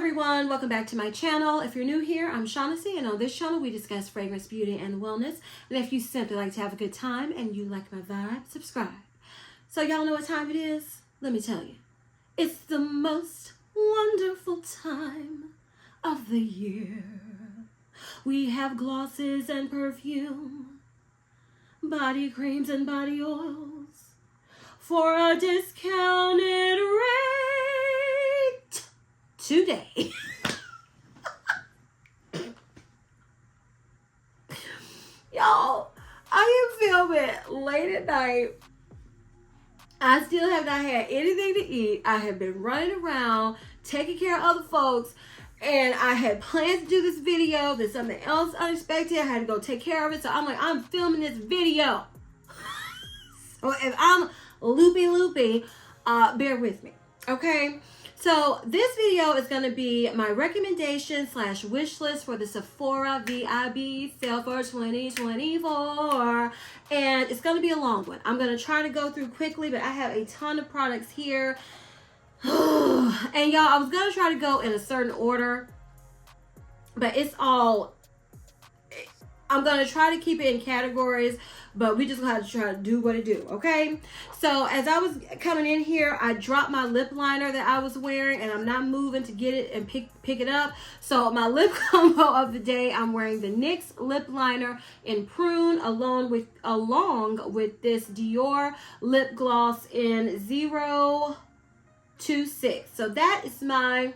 everyone, welcome back to my channel. If you're new here, I'm Shaughnessy, and on this channel we discuss fragrance, beauty, and wellness. And if you simply like to have a good time and you like my vibe, subscribe. So y'all know what time it is? Let me tell you. It's the most wonderful time of the year. We have glosses and perfume, body creams and body oils for a discounted rate today. Y'all, I am filming late at night. I still have not had anything to eat. I have been running around taking care of other folks, and I had plans to do this video. There's something else unexpected. I had to go take care of it. So I'm like, I'm filming this video. So if I'm loopy, bear with me, okay? So this video is going to be my recommendation / wish list for the Sephora VIB sale for 2024. And it's going to be a long one. I'm going to try to go through quickly, but I have a ton of products here. And y'all, I was going to try to go in a certain order, but it's all, I'm going to try to keep it in categories, but we just have to try to do what it do, okay? So as I was coming in here, I dropped my lip liner that I was wearing, and I'm not moving to get it and pick it up. So my lip combo of the day, I'm wearing the NYX lip liner in Prune along with this Dior lip gloss in 026. So that is my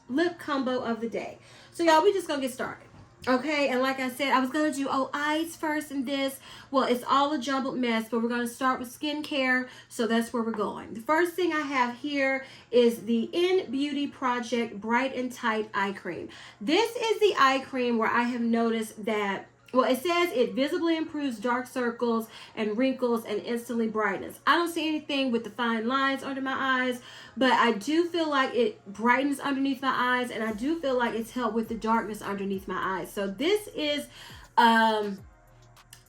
lip combo of the day. So y'all, we just gonna get started. Okay, and like I said, I was going to do eyes first and this. Well, it's all a jumbled mess, but we're going to start with skincare, so that's where we're going. The first thing I have here is the In Beauty Project Bright and Tight Eye Cream. This is the eye cream where I have noticed that, well, it says it visibly improves dark circles and wrinkles and instantly brightens. I don't see anything with the fine lines under my eyes, but I do feel like it brightens underneath my eyes, and I do feel like it's helped with the darkness underneath my eyes. So this is an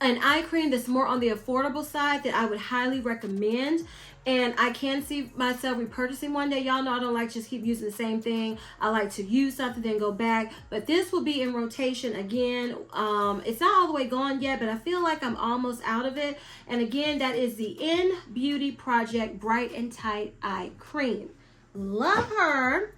eye cream that's more on the affordable side that I would highly recommend. And I can see myself repurchasing one day. Y'all know I don't like to just keep using the same thing. I like to use something, then go back. But this will be in rotation again. It's not all the way gone yet, but I feel like I'm almost out of it. And again, that is the In Beauty Project Bright and Tight Eye Cream. Love her.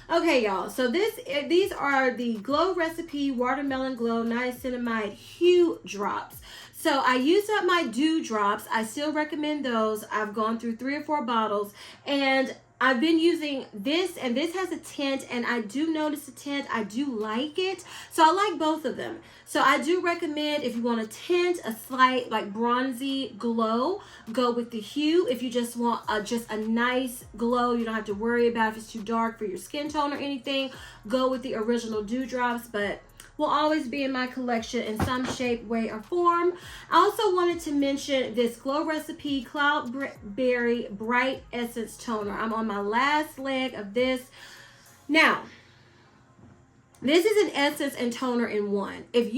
Okay, y'all. So these are the Glow Recipe Watermelon Glow Niacinamide Hue Drops. So I used up my Dew Drops. I still recommend those. I've gone through 3 or 4 bottles, and I've been using this, and this has a tint, and I do notice a tint. I do like it. So I like both of them. So I do recommend, if you want a tint, a slight like bronzy glow, go with the Hue. If you just want just a nice glow, you don't have to worry about if it's too dark for your skin tone or anything, go with the original Dew Drops, but will always be in my collection in some shape, way, or form. I also wanted to mention this Glow Recipe Cloudberry Bright Essence Toner. I'm on my last leg of this. Now, this is an essence and toner in one. Okay,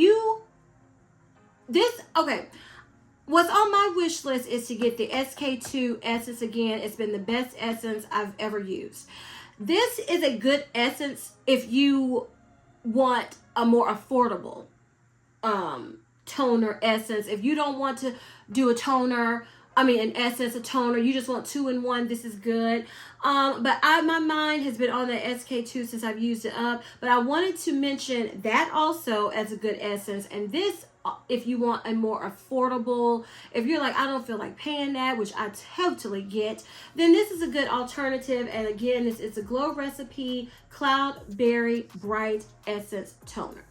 what's on my wish list is to get the SK2 essence again. It's been the best essence I've ever used. This is a good essence if you want a more affordable toner essence. If you don't want to do an essence, a toner, you just want 2-in-1, this is good. But my mind has been on the SK2 since I've used it up, but I wanted to mention that also as a good essence. And this, if you want a more affordable, if you're like, I don't feel like paying that, which I totally get, then this is a good alternative. And again, this is a Glow Recipe Cloudberry Bright Essence Toner.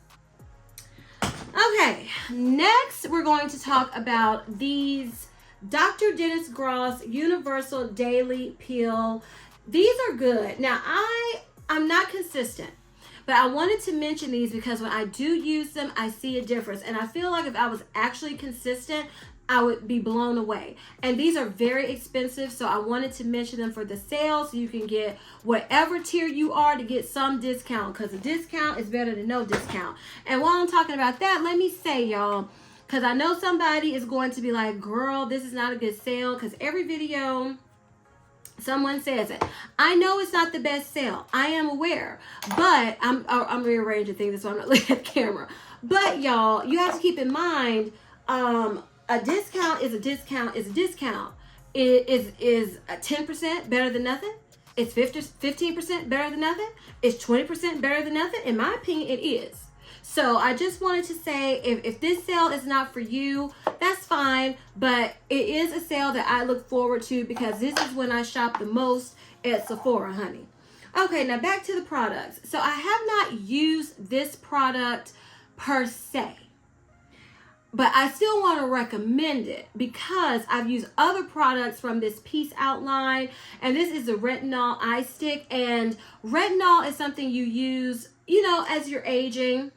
Okay, next we're going to talk about these Dr. Dennis Gross Universal Daily Peel. These are good. Now, I'm not consistent, but I wanted to mention these because when I do use them, I see a difference. And I feel like if I was actually consistent, I would be blown away. And these are very expensive, so I wanted to mention them for the sale so you can get whatever tier you are to get some discount, because a discount is better than no discount. And while I'm talking about that, let me say, y'all, because I know somebody is going to be like, girl, this is not a good sale, because every video Someone says it. I know it's not the best sale. I am aware, but I'm rearranging things so I'm not looking at the camera. But y'all, you have to keep in mind, a discount is a discount is a discount. It is 10% better than nothing. It's 15% better than nothing. It's 20% better than nothing. In my opinion, it is. So I just wanted to say, if this sale is not for you, that's fine. But it is a sale that I look forward to because this is when I shop the most at Sephora, honey. Okay, now back to the products. So I have not used this product per se, but I still want to recommend it because I've used other products from this Peace Out line, and this is the retinol eye stick. And retinol is something you use, you know, as you're aging.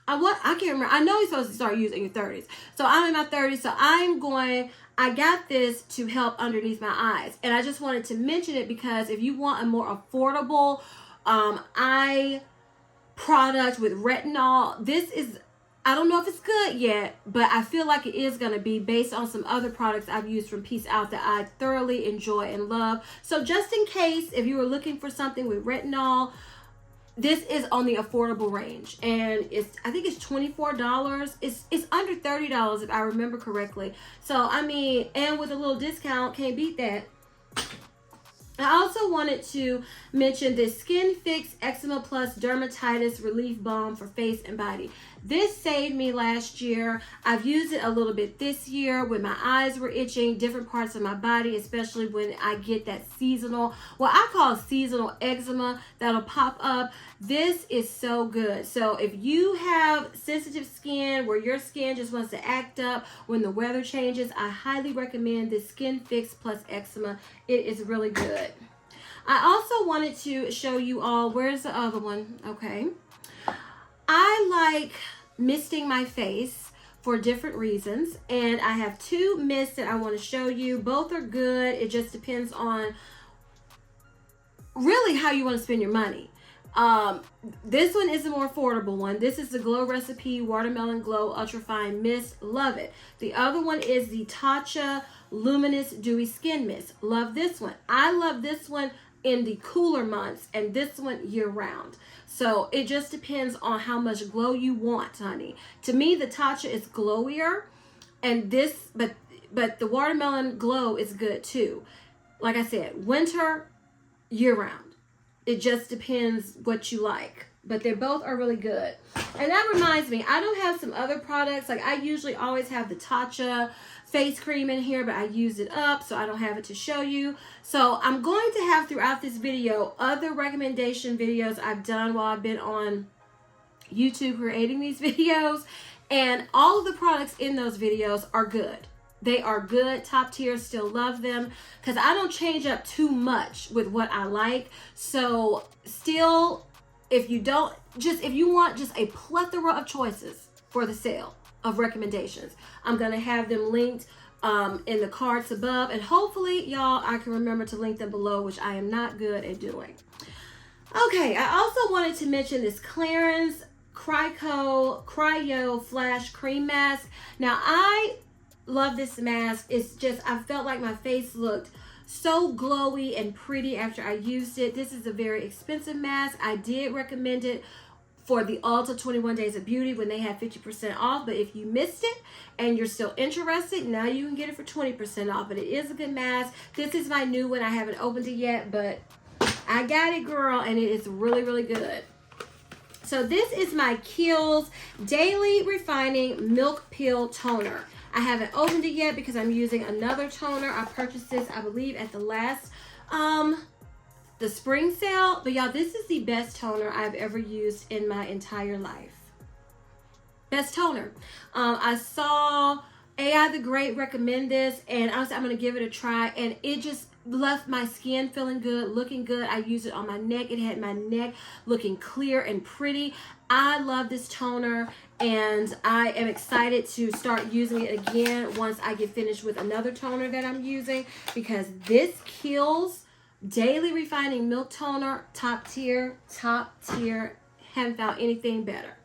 I can't remember. I know you're supposed to start using in your 30s. So I'm in my 30s, so I got this to help underneath my eyes. And I just wanted to mention it because if you want a more affordable eye product with retinol, this is, I don't know if it's good yet, but I feel like it is going to be based on some other products I've used from Peace Out that I thoroughly enjoy and love. So just in case, if you were looking for something with retinol, this is on the affordable range, and I think it's $24. It's under $30 if I remember correctly. So I mean, and with a little discount, can't beat that. I also wanted to mention this Skin Fix Eczema Plus Dermatitis Relief Balm for face and body. This saved me last year. I've used it a little bit this year when my eyes were itching, different parts of my body, especially when I get that seasonal, what I call seasonal eczema that'll pop up. This is so good. So if you have sensitive skin where your skin just wants to act up when the weather changes, I highly recommend this Skin Fix Plus Eczema. It is really good. I also wanted to show you all, where's the other one? Okay. I like misting my face for different reasons, and I have two mists that I want to show you. Both are good. It just depends on really how you want to spend your money. This one is a more affordable one. This is the Glow Recipe Watermelon Glow Ultrafine Mist. Love it. The other one is the Tatcha Luminous Dewy Skin Mist. Love this one. I love this one in the cooler months and this one year round. So it just depends on how much glow you want, honey. To me, the Tatcha is glowier, and this, but the Watermelon Glow is good too. Like I said, winter, year round. It just depends what you like, but they both are really good. And that reminds me, I don't have some other products. Like I usually always have the Tatcha face cream in here, but I used it up, so I don't have it to show you. So I'm going to have throughout this video other recommendation videos I've done while I've been on YouTube creating these videos, and all of the products in those videos are good. They are good, top tier, still love them, because I don't change up too much with what I like. So still, if you want just a plethora of choices for the sale of recommendations, I'm going to have them linked in the cards above, and hopefully y'all, I can remember to link them below, which I am not good at doing. Okay, I also wanted to mention this Clarins Cryo Flash Cream Mask. Now I love this mask. It's just, I felt like my face looked so glowy and pretty after I used it. This is a very expensive mask. I did recommend it for the Ulta 21 Days of Beauty when they had 50% off, but if you missed it and you're still interested, now you can get it for 20% off. But it is a good mask. This is my new one. I haven't opened it yet, but I got it, girl, and it is really, really good. So this is my Kiehl's Daily Refining Milk Peel Toner. I haven't opened it yet because I'm using another toner. I purchased this, I believe, at the last the spring sale. But y'all, this is the best toner I've ever used in my entire life. Best toner. I saw AI the Great recommend this, and honestly, I'm going to give it a try, and it just left my skin feeling good, looking good. I used it on my neck. It had my neck looking clear and pretty. I love this toner, and I am excited to start using it again once I get finished with another toner that I'm using, because this Kiehl's Daily Refining Milk Toner, top tier, haven't found anything better.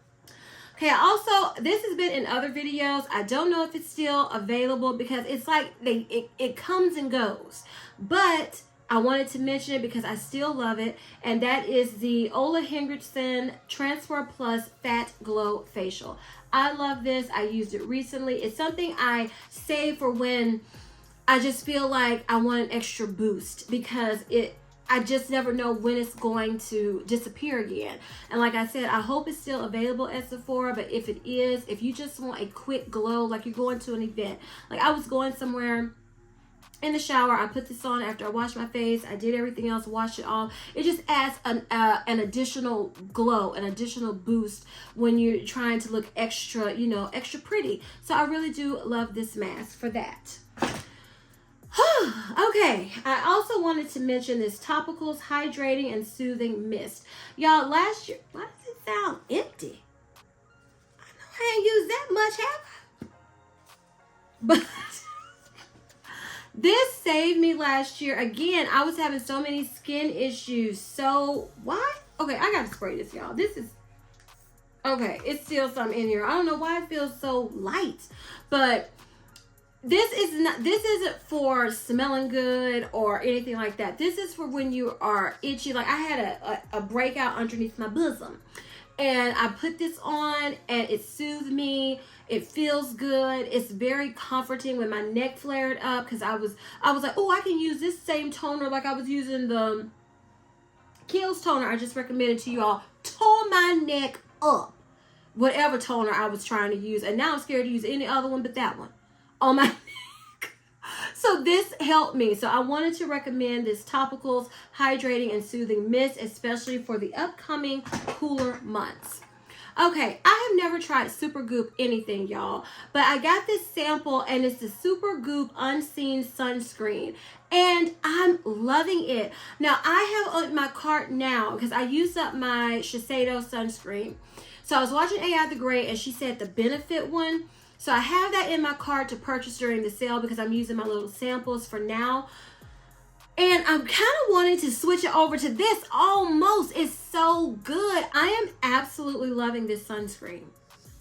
Hey, also, this has been in other videos. I don't know if it's still available because it's like it comes and goes. But I wanted to mention it because I still love it. And that is the Ole Henriksen Transform Plus Fat Glow Facial. I love this. I used it recently. It's something I save for when I just feel like I want an extra boost because I just never know when it's going to disappear again. And like I said, I hope it's still available at Sephora, but if it is, if you just want a quick glow, like you're going to an event, like I was going somewhere in the shower, I put this on after I washed my face, I did everything else, washed it off. It just adds an additional glow, an additional boost when you're trying to look extra, you know, extra pretty. So I really do love this mask for that. Okay, I also wanted to mention this Topicals Hydrating and Soothing Mist. Y'all, last year, why does it sound empty? I know I ain't used that much, have I? But this saved me last year. Again, I was having so many skin issues. So, why? Okay, I gotta spray this, y'all. This is, okay, it's still something in here. I don't know why it feels so light, but this isn't for smelling good or anything like that. This is for when you are itchy. Like I had a breakout underneath my bosom, and I put this on and it soothed me. It feels good. It's very comforting when my neck flared up because I was like, oh, I can use this same toner like I was using the Kiehl's toner I just recommended to you all. Tone my neck up. Whatever toner I was trying to use, and now I'm scared to use any other one but that one on my neck. So this helped me. So I wanted to recommend this Topicals Hydrating and Soothing Mist, especially for the upcoming cooler months. Okay, I have never tried Supergoop anything, y'all, but I got this sample and it's the Supergoop Unseen Sunscreen, and I'm loving it. Now, I have on my cart now because I used up my Shiseido sunscreen. So I was watching AI the Great and she said the Benefit one. So I have that in my cart to purchase during the sale because I'm using my little samples for now. And I'm kind of wanting to switch it over to this almost. It's so good. I am absolutely loving this sunscreen.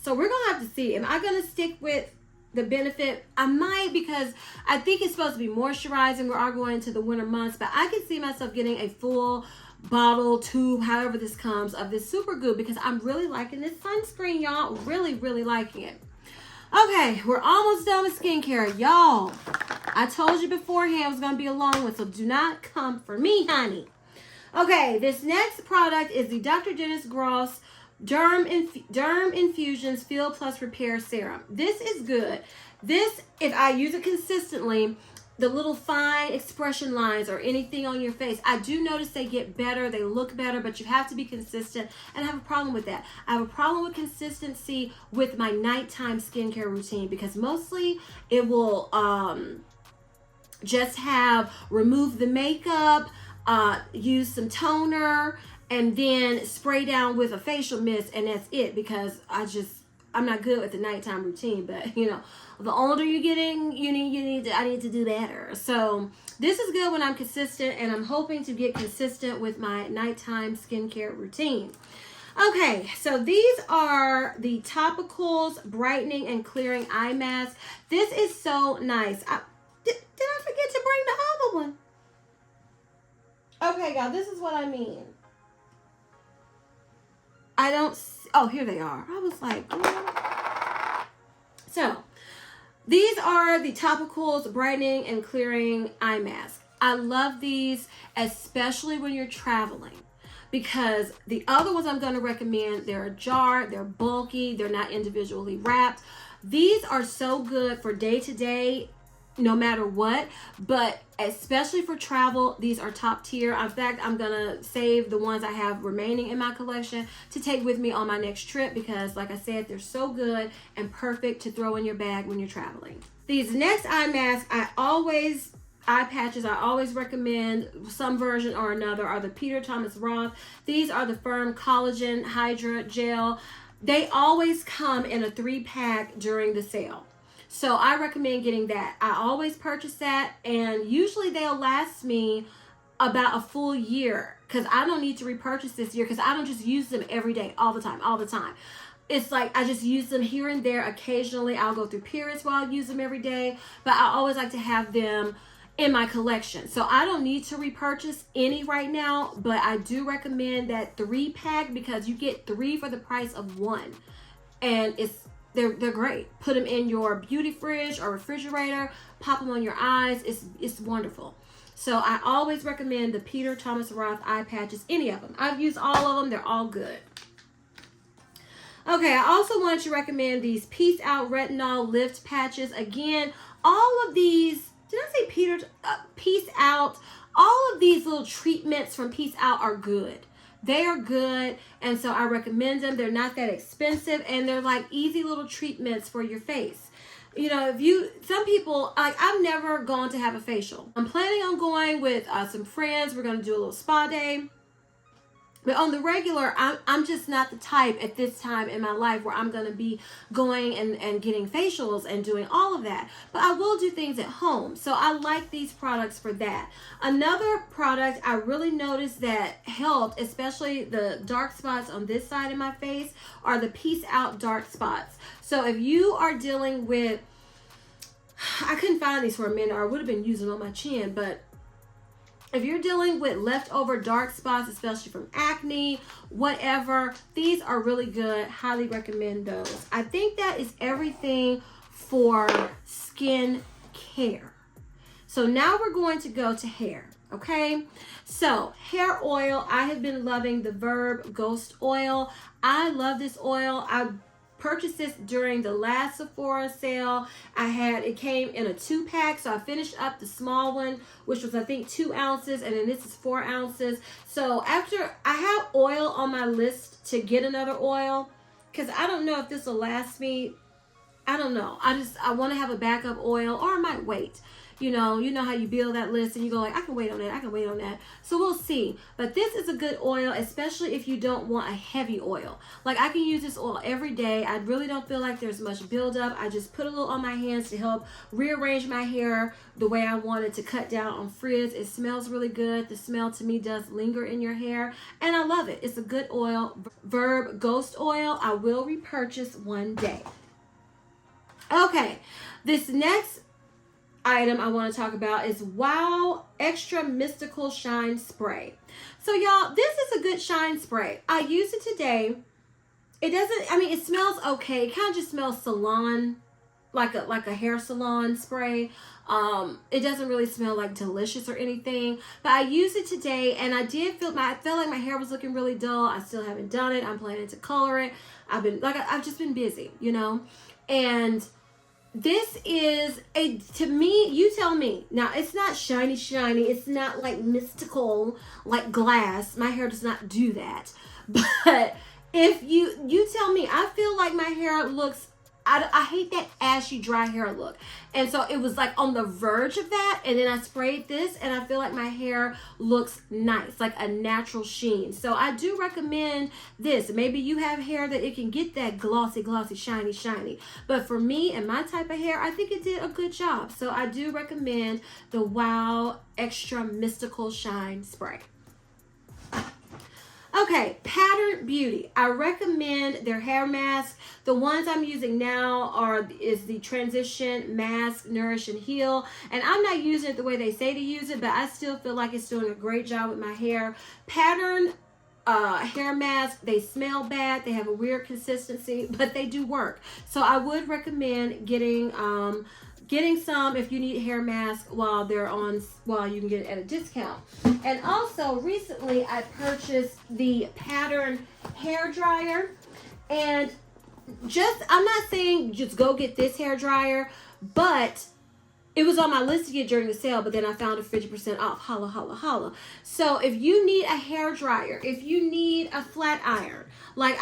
So we're going to have to see. Am I going to stick with the Benefit? I might, because I think it's supposed to be moisturizing. We are going into the winter months. But I can see myself getting a full bottle, tube, however this comes, of this Supergoop because I'm really liking this sunscreen, y'all. Really, really liking it. Okay, we're almost done with skincare. Y'all, I told you beforehand it was going to be a long one, so do not come for me, honey. Okay, this next product is the Dr. Dennis Gross Derm Infusions Fill Plus Repair Serum. This is good. This, if I use it consistently, the little fine expression lines or anything on your face, I do notice they get better, they look better, but you have to be consistent, and I have a problem with that. I have a problem with consistency with my nighttime skincare routine because mostly it will just have remove the makeup, use some toner, and then spray down with a facial mist, and that's it because I'm not good with the nighttime routine. But you know, the older you're getting, I need to do better. So this is good when I'm consistent, and I'm hoping to get consistent with my nighttime skincare routine. Okay, so these are the Topicals Brightening and Clearing Eye Mask. This is so nice. Did I forget to bring the other one? Okay, y'all, this is what I mean. I don't oh, here they are. I was like, so these are the Topicals Brightening and Clearing Eye Mask. I love these, especially when you're traveling, because the other ones I'm going to recommend, they're a jar, they're bulky, they're not individually wrapped. These are so good for day to day, no matter what, but especially for travel, these are top tier. In fact, I'm gonna save the ones I have remaining in my collection to take with me on my next trip because, like I said, they're so good and perfect to throw in your bag when you're traveling. These next eye masks, eye patches, I always recommend some version or another, are the Peter Thomas Roth. These are the Firm Collagen Hydra Gel. They always come in a 3-pack during the sale. So I recommend getting that. I always purchase that, and usually they'll last me about a full year because I don't need to repurchase this year because I don't just use them every day, all the time. it's like I just use them here and there occasionally. I'll go through periods where I'll use them every day, but I always like to have them in my collection. So I don't need to repurchase any right now, but I do recommend that 3-pack because you get 3 for the price of 1. And they're great. Put them in your beauty fridge or refrigerator, pop them on your eyes. It's wonderful. So I always recommend the Peter Thomas Roth eye patches, any of them. I've used all of them. They're all good. Okay, I also wanted to recommend these Peace Out Retinol Lift Patches. Again, all of these, did I say Peace Out? All of these little treatments from Peace Out are good. They are good, and so I recommend them. They're not that expensive, and they're like easy little treatments for your face. You know, some people, like, I've never gone to have a facial. I'm planning on going with some friends. We're going to do a little spa day. But on the regular, I'm just not the type at this time in my life where I'm going to be going and getting facials and doing all of that. But I will do things at home. So I like these products for that. Another product I really noticed that helped, especially the dark spots on this side of my face, are the Peace Out dark spots. So if you are dealing with, I couldn't find these for a minute or I would have been using them on my chin, but if you're dealing with leftover dark spots, especially from acne, whatever, these are really good. Highly recommend those. I think that is everything for skin care. So now we're going to go to hair, okay? So hair oil, I have been loving the Verb Ghost Oil. I love this oil. I purchased this during the last Sephora sale. It came in a 2-pack, so I finished up the small one, which was I think 2 ounces, and then this is 4 ounces. So after I have oil on my list to get another oil, because I don't know if this will last me. I don't know. I want to have a backup oil, or I might wait. You know how you build that list and you go like, I can wait on that, I can wait on that. So we'll see. But this is a good oil, especially if you don't want a heavy oil. Like, I can use this oil every day. I really don't feel like there's much buildup. I just put a little on my hands to help rearrange my hair the way I wanted to cut down on frizz. It smells really good. The smell to me does linger in your hair, and I love it. It's a good oil. Verb Ghost Oil, I will repurchase one day. Okay, this next item I want to talk about is Wow Extra Mystical Shine Spray. So y'all, this is a good shine spray. I used it today. It doesn't, I mean, it smells okay. It kind of just smells salon, like a hair salon spray. It doesn't really smell like delicious or anything, but I used it today and I felt like my hair was looking really dull. I still haven't done it. I'm planning to color it. I've just been busy, and this is to me, you tell me. Now, it's not shiny. It's not like mystical, like glass. My hair does not do that. But if you tell me, I feel like my hair looks, I hate that ashy, dry hair look. And so it was like on the verge of that. And then I sprayed this and I feel like my hair looks nice, like a natural sheen. So I do recommend this. Maybe you have hair that it can get that glossy, shiny. But for me and my type of hair, I think it did a good job. So I do recommend the Wow Extra Mystical Shine Spray. Okay, Pattern Beauty. I recommend their hair mask. The ones I'm using now is the Transition Mask Nourish and Heal. And I'm not using it the way they say to use it, but I still feel like it's doing a great job with my hair. Pattern hair mask, they smell bad. They have a weird consistency, but they do work. So I would recommend getting some if you need hair mask while you can get it at a discount. And also recently I purchased the Pattern hair dryer, and I'm not saying just go get this hair dryer, but it was on my list to get during the sale, but then I found it 50% off. Holla, holla, holla. So if you need a hair dryer, if you need a flat iron, like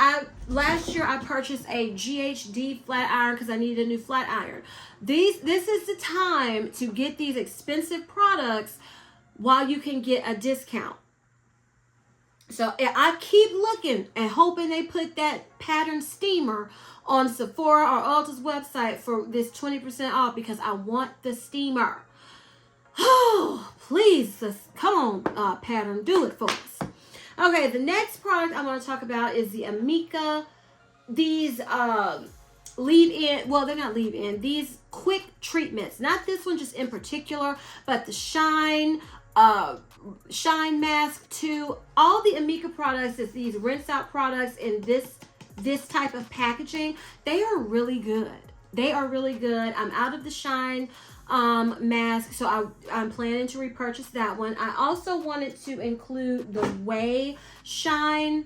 last year I purchased a GHD flat iron because I needed a new flat iron. This is the time to get these expensive products while you can get a discount. So I keep looking and hoping they put that Pattern steamer on Sephora or Ulta's website for this 20% off because I want the steamer. Oh, please, come on, Pattern, do it for us. Okay, the next product I want to talk about is the Amika these leave-in, well, they're not leave-in, these quick treatments. Not this one just in particular, but the Shine mask too. All the Amika products is these rinse out products in this type of packaging. They are really good. They are really good. I'm out of the Shine mask, so I'm planning to repurchase that one. I also wanted to include the Way Shine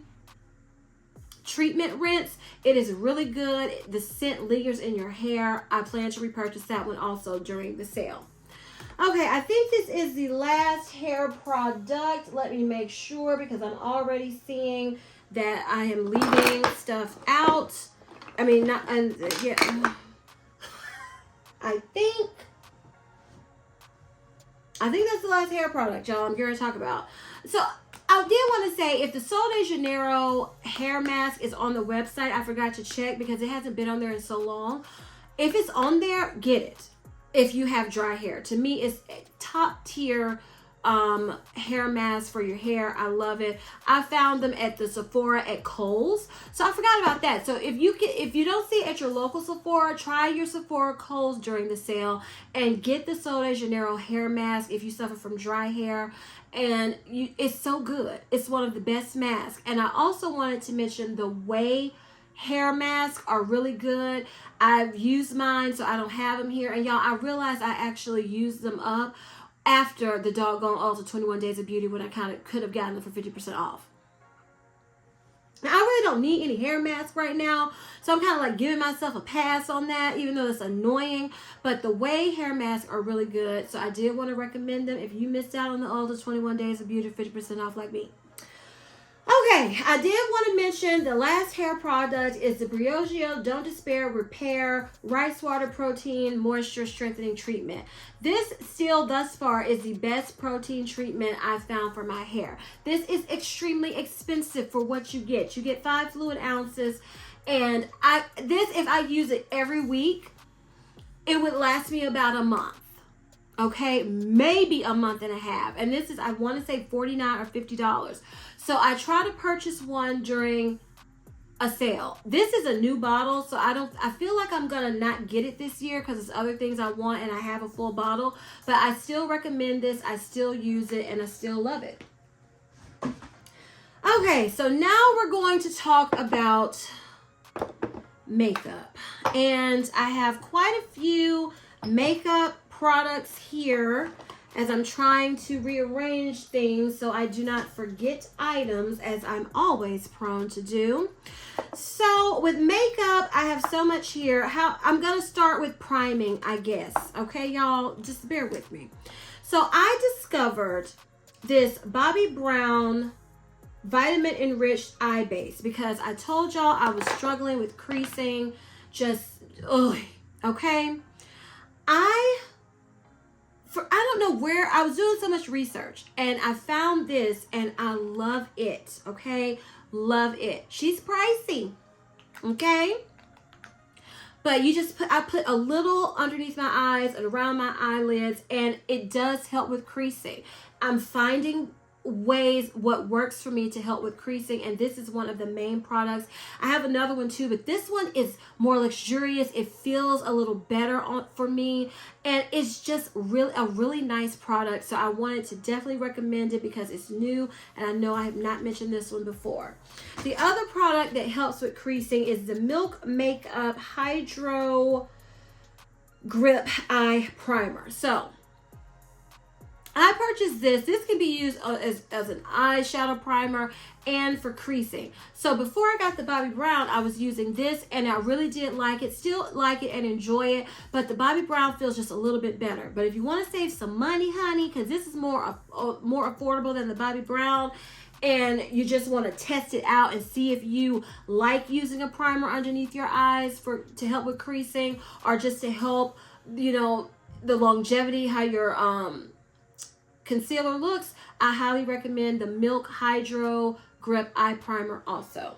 treatment rinse. It is really good. The scent lingers in your hair. I plan to repurchase that one also during the sale. Okay, I think this is the last hair product. Let me make sure, because I'm already seeing that I am leaving stuff out. I mean, not, and yeah. I think that's the last hair product, y'all, I'm going to talk about. So I did want to say, if the Sol de Janeiro hair mask is on the website, I forgot to check because it hasn't been on there in so long. If it's on there, get it. If you have dry hair. To me, it's a top tier hair mask for your hair. I love it. I found them at the Sephora at Kohl's. So I forgot about that. So if you don't see it at your local Sephora, try your Sephora Kohl's during the sale and get the Sol de Janeiro hair mask if you suffer from dry hair. And it's so good. It's one of the best masks. And I also wanted to mention the Way hair masks are really good. I've used mine, so I don't have them here. And y'all, I realized I actually used them up after the doggone Ulta 21 Days of Beauty, when I kind of could have gotten them for 50% off. Now, I really don't need any hair masks right now, so I'm kind of like giving myself a pass on that, even though it's annoying. But the Way hair masks are really good, so I did want to recommend them if you missed out on the Ulta 21 Days of Beauty 50% off like me. Okay, I did want to mention the last hair product is the Briogeo Don't Despair Repair Rice Water Protein Moisture Strengthening Treatment. This still thus far is the best protein treatment I've found for my hair. This is extremely expensive for what you get. You get 5 fluid ounces, and if I use it every week, it would last me about a month. Okay, maybe a month and a half. And this is, I want to say $49 or $50. So I try to purchase one during a sale. This is a new bottle, so I feel like I'm gonna not get it this year because there's other things I want and I have a full bottle. But I still recommend this. I still use it and I still love it. Okay, so now we're going to talk about makeup. And I have quite a few makeup products here as I'm trying to rearrange things so I do not forget items, as I'm always prone to do. So with makeup, I have so much here. I'm gonna start with priming, I guess. Okay, y'all, just bear with me. So I discovered this Bobbi Brown vitamin enriched eye base because I told y'all I was struggling with creasing. Okay. I don't know where, I was doing so much research and I found this and I love it, okay? Love it. She's pricey, okay? But I put a little underneath my eyes and around my eyelids, and it does help with creasing. I'm finding ways what works for me to help with creasing, and this is one of the main products. I have another one too, but this one is more luxurious. It feels a little better for me, and it's just really a really nice product. So I wanted to definitely recommend it because it's new, and I know I have not mentioned this one before. The other product that helps with creasing is the Milk Makeup Hydro Grip Eye Primer. So I purchased this. This can be used as an eyeshadow primer and for creasing. So before I got the Bobbi Brown, I was using this and I really did like it. Still like it and enjoy it, but the Bobbi Brown feels just a little bit better. But if you want to save some money, honey, because this is more affordable than the Bobbi Brown, and you just want to test it out and see if you like using a primer underneath your eyes to help with creasing, or just to help, you know, the longevity, how your concealer looks, I highly recommend the Milk Hydro Grip Eye Primer also.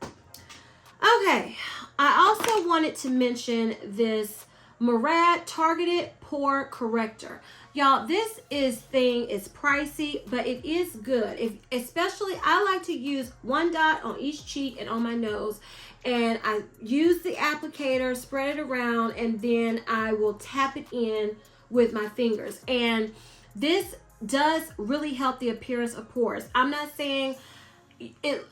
Okay, I also wanted to mention this Murad Targeted Pore Corrector. Y'all, this thing is pricey, but it is good. Especially, I like to use one dot on each cheek and on my nose. And I use the applicator, spread it around, and then I will tap it in with my fingers. And this does really help the appearance of pores. I'm not saying it.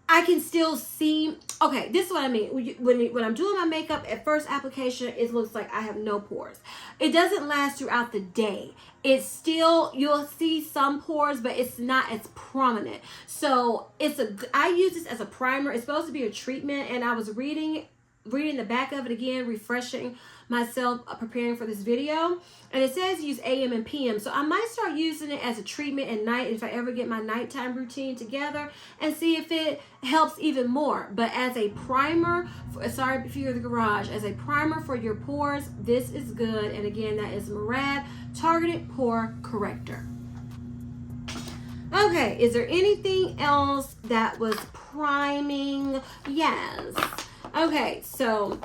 I can still see. Okay, this is what I mean. When I'm doing my makeup, at first application, it looks like I have no pores. It doesn't last throughout the day. It's still, you'll see some pores, but it's not as prominent. So I use this as a primer. It's supposed to be a treatment, and I was reading the back of it again, refreshing myself, preparing for this video, and it says use AM and PM. So I might start using it as a treatment at night if I ever get my nighttime routine together, and see if it helps even more. But as a primer, sorry if you hear the garage, as a primer for your pores, this is good. And again, that is Murad Targeted Pore Corrector. Okay, is there anything else that was priming? Yes. Okay, so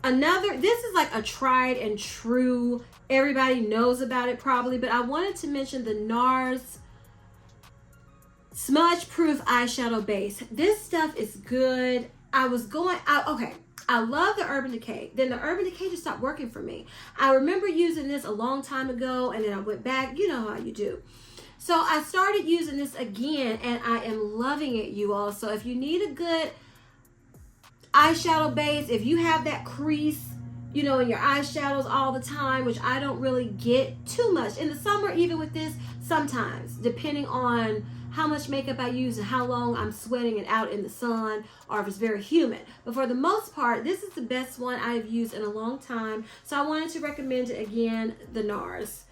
this is like a tried and true, everybody knows about it probably, but I wanted to mention the NARS Smudge Proof Eyeshadow Base. This stuff is good. Okay, I love the Urban Decay. Then the Urban Decay just stopped working for me. I remember using this a long time ago, and then I went back. You know how you do. So I started using this again, and I am loving it, you all. So if you need a good eyeshadow base, if you have that crease, in your eyeshadows all the time, which I don't really get too much in the summer, even with this, sometimes depending on how much makeup I use and how long I'm sweating and out in the sun, or if it's very humid. But for the most part, this is the best one I've used in a long time, so I wanted to recommend it again, the NARS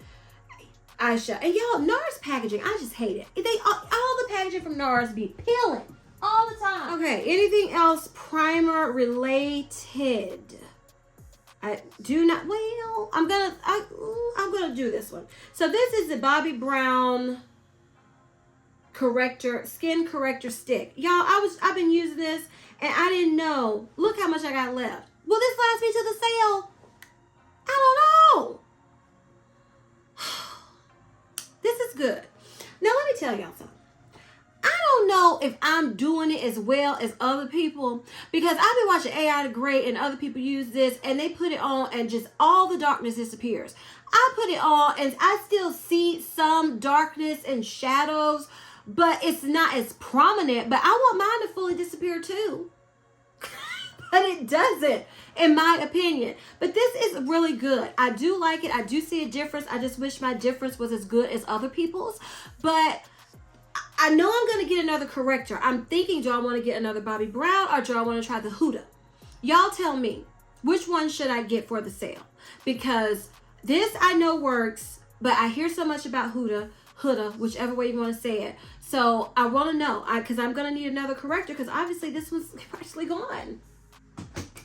eyeshadow. And y'all, NARS packaging, I just hate it. All the packaging from NARS be peeling all the time. Okay, anything else primer related? I do not, well, I'm gonna do this one. So this is the Bobbi Brown skin corrector stick. Y'all, I've been using this, and I didn't know. Look how much I got left. Will this last me to the sale? I don't know. This is good. Now let me tell y'all something. I don't know if I'm doing it as well as other people, because I've been watching AI the Great and other people use this, and they put it on and just all the darkness disappears. I put it on and I still see some darkness and shadows, but it's not as prominent. But I want mine to fully disappear too. But it doesn't, in my opinion. But this is really good. I do like it. I do see a difference. I just wish my difference was as good as other people's. But I know I'm going to get another corrector. I'm thinking, do I want to get another Bobbi Brown, or do I want to try the Huda? Y'all tell me, which one should I get for the sale? Because this I know works, but I hear so much about Huda, whichever way you want to say it. So I want to know, because I'm going to need another corrector, because obviously this one's partially gone.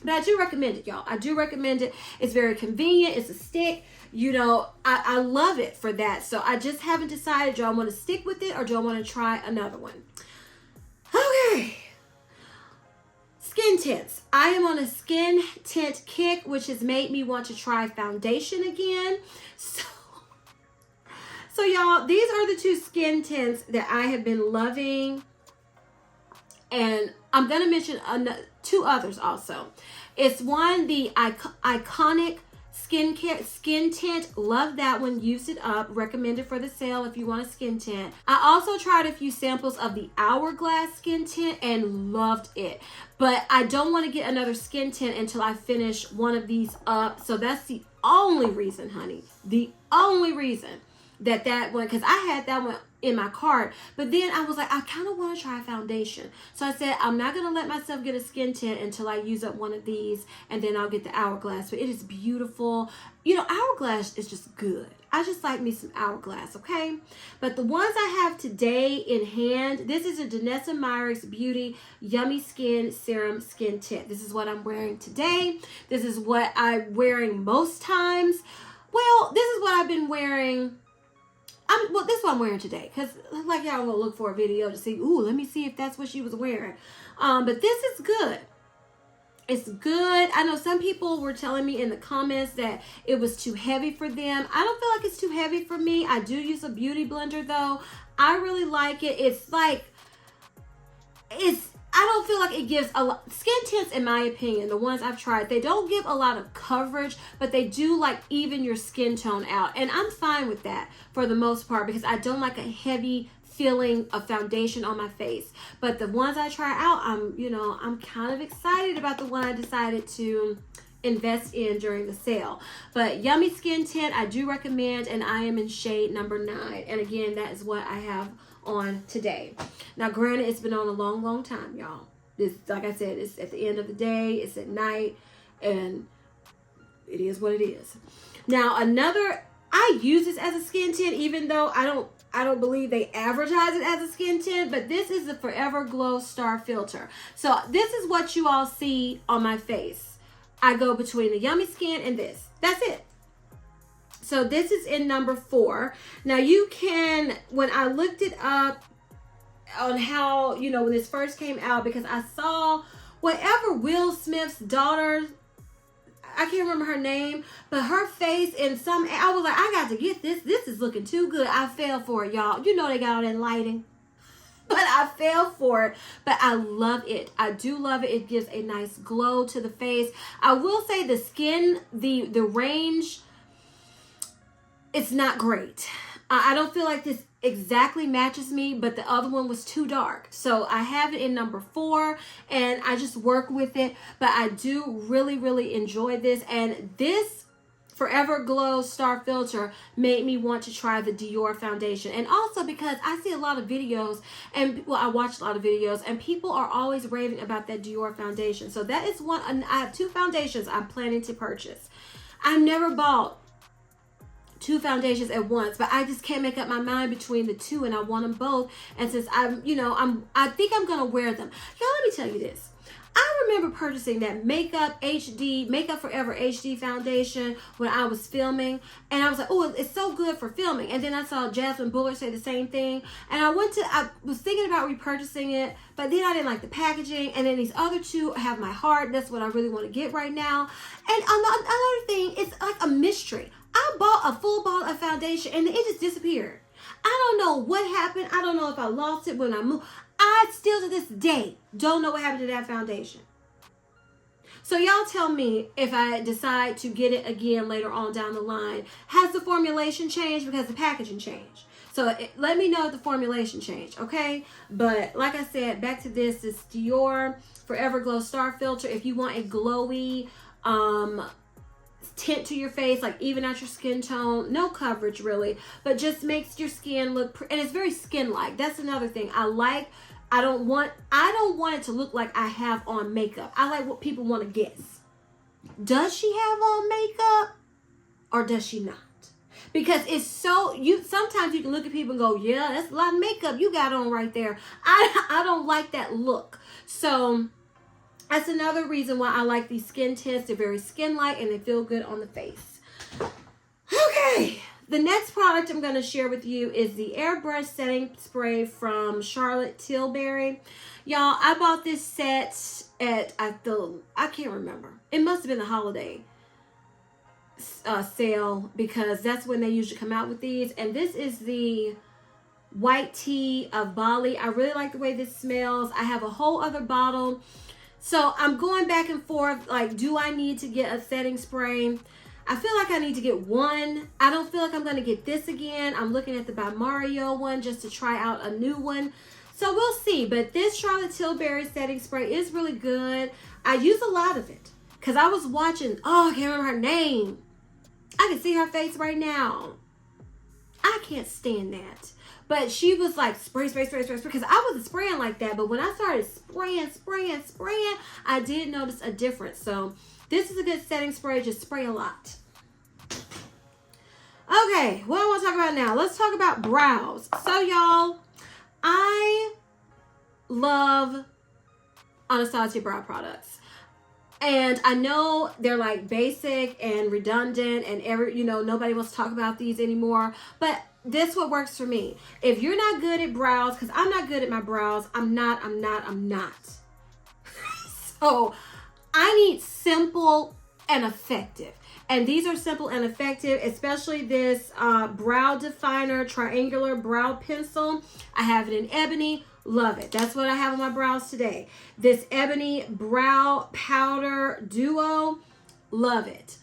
But I do recommend it, y'all. I do recommend it. It's very convenient. It's a stick. I love it for that. So I just haven't decided, do I want to stick with it or do I want to try another one? Okay. Skin tints. I am on a skin tint kick, which has made me want to try foundation again. So y'all, these are the two skin tints that I have been loving. And I'm going to mention two others also. It's one, the Iconic skin tint. Love that one. Used it up. Recommended for the sale if you want a skin tint. I also tried a few samples of the Hourglass skin tint and loved it. But I don't want to get another skin tint until I finish one of these up. So that's the only reason, honey. The only reason that one, because I had that one in my cart, but then I was like, I kind of want to try foundation. So I said, I'm not going to let myself get a skin tint until I use up one of these, and then I'll get the Hourglass. But it is beautiful. Hourglass is just good. I just like me some Hourglass, okay? But the ones I have today in hand, this is a Danessa Myricks Beauty Yummy Skin Serum Skin Tint. This is what I'm wearing today. This is what I'm wearing most times. Well, this is what I've been wearing. This is what I'm wearing today, because like y'all gonna look for a video to see, let me see if that's what she was wearing. But this is good. It's good. I know some people were telling me in the comments that it was too heavy for them. I don't feel like it's too heavy for me. I do use a beauty blender though. I really like it. It's like, I don't feel like it gives a lot. Skin tints, in my opinion, the ones I've tried, they don't give a lot of coverage, but they do like even your skin tone out. And I'm fine with that for the most part because I don't like a heavy feeling of foundation on my face. But the ones I try out, I'm kind of excited about the one I decided to invest in during the sale. But Yummy Skin Tint, I do recommend, and I am in shade number 9. And again, that is what I have on today. Now, granted, it's been on a long time, y'all. This, like I said, it's at the end of the day, it's at night, and it is what it is. Now, I use this as a skin tint, even though I don't believe they advertise it as a skin tint, but this is the Forever Glow Star Filter. So this is what you all see on my face. I go between the Yummy Skin and this. That's it. So this is in number 4. Now you can, when I looked it up on how, when this first came out, because I saw whatever Will Smith's daughter, I can't remember her name, but her face in some, I was like, I got to get this. This is looking too good. I fell for it, y'all. They got all that lighting. But I fell for it. But I love it. I do love it. It gives a nice glow to the face. I will say the skin, the range, it's not great. I don't feel like this exactly matches me, but the other one was too dark. So I have it in number 4 and I just work with it. But I do really enjoy this. And this Forever Glow Star Filter made me want to try the Dior foundation. And also because I see a lot of videos and, I watch a lot of videos and people are always raving about that Dior foundation. So that is one. I have 2 foundations I'm planning to purchase. I've never bought 2 foundations at once, but I just can't make up my mind between the 2 and I want them both. And since I think I'm going to wear them. Y'all, let me tell you this. I remember purchasing that Makeup Forever HD foundation when I was filming. And I was like, oh, it's so good for filming. And then I saw Jasmine Bullard say the same thing. And I was thinking about repurchasing it, but then I didn't like the packaging. And then these other 2 have my heart. That's what I really want to get right now. And another thing, it's like a mystery. I bought a full bottle of foundation and it just disappeared. I don't know what happened. I don't know if I lost it when I moved. I still to this day don't know what happened to that foundation. So y'all tell me if I decide to get it again later on down the line. Has the formulation changed because the packaging changed? So let me know if the formulation changed, okay? But like I said, back to this Dior Forever Glow Star Filter. If you want a glowy, tint to your face, like even out your skin tone, no coverage really, but just makes your skin look and it's very skin-like. That's another thing I don't want it to look like I have on makeup. I like what people want to guess. Does she have on makeup or does she not? Because it's so, sometimes you can look at people and go, yeah, that's a lot of makeup you got on right there. I don't like that look. So that's another reason why I like these skin tints. They're very skin-like and they feel good on the face. Okay, the next product I'm going to share with you is the Airbrush Setting Spray from Charlotte Tilbury. Y'all, I bought this set at, I can't remember. It must have been the holiday sale because that's when they usually come out with these. And this is the White Tea of Bali. I really like the way this smells. I have a whole other bottle. So I'm going back and forth, like, do I need to get a setting spray? I feel like I need to get one. I don't feel like I'm going to get this again. I'm looking at the By Mario one just to try out a new one. So we'll see. But this Charlotte Tilbury setting spray is really good. I use a lot of it because I was watching, I can't remember her name. I can see her face right now. I can't stand that. But she was like, spray, because I wasn't spraying like that. But when I started spraying, I did notice a difference. So this is a good setting spray. Just spray a lot. Okay, what I want to talk about now. Let's talk about brows. So y'all, I love Anastasia brow products. And I know they're like basic and redundant and nobody wants to talk about these anymore. But this what works for me. If you're not good at brows, because I'm not good at my brows, I'm not. So I need simple and effective. And these are simple and effective, especially this brow definer triangular brow pencil. I have it in ebony. Love it. That's what I have on my brows today. This ebony brow powder duo. Love it.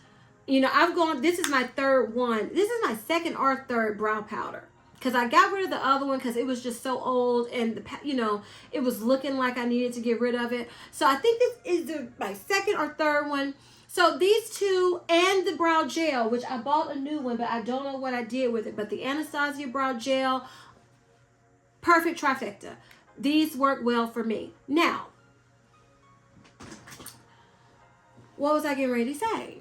You know, this is my third one. This is my second or third brow powder. Because I got rid of the other one because it was just so old and, you know, it was looking like I needed to get rid of it. So I think this is my second or third one. So these two and the brow gel, which I bought a new one, but I don't know what I did with it. But the Anastasia brow gel, perfect trifecta. These work well for me. Now, what was I getting ready to say?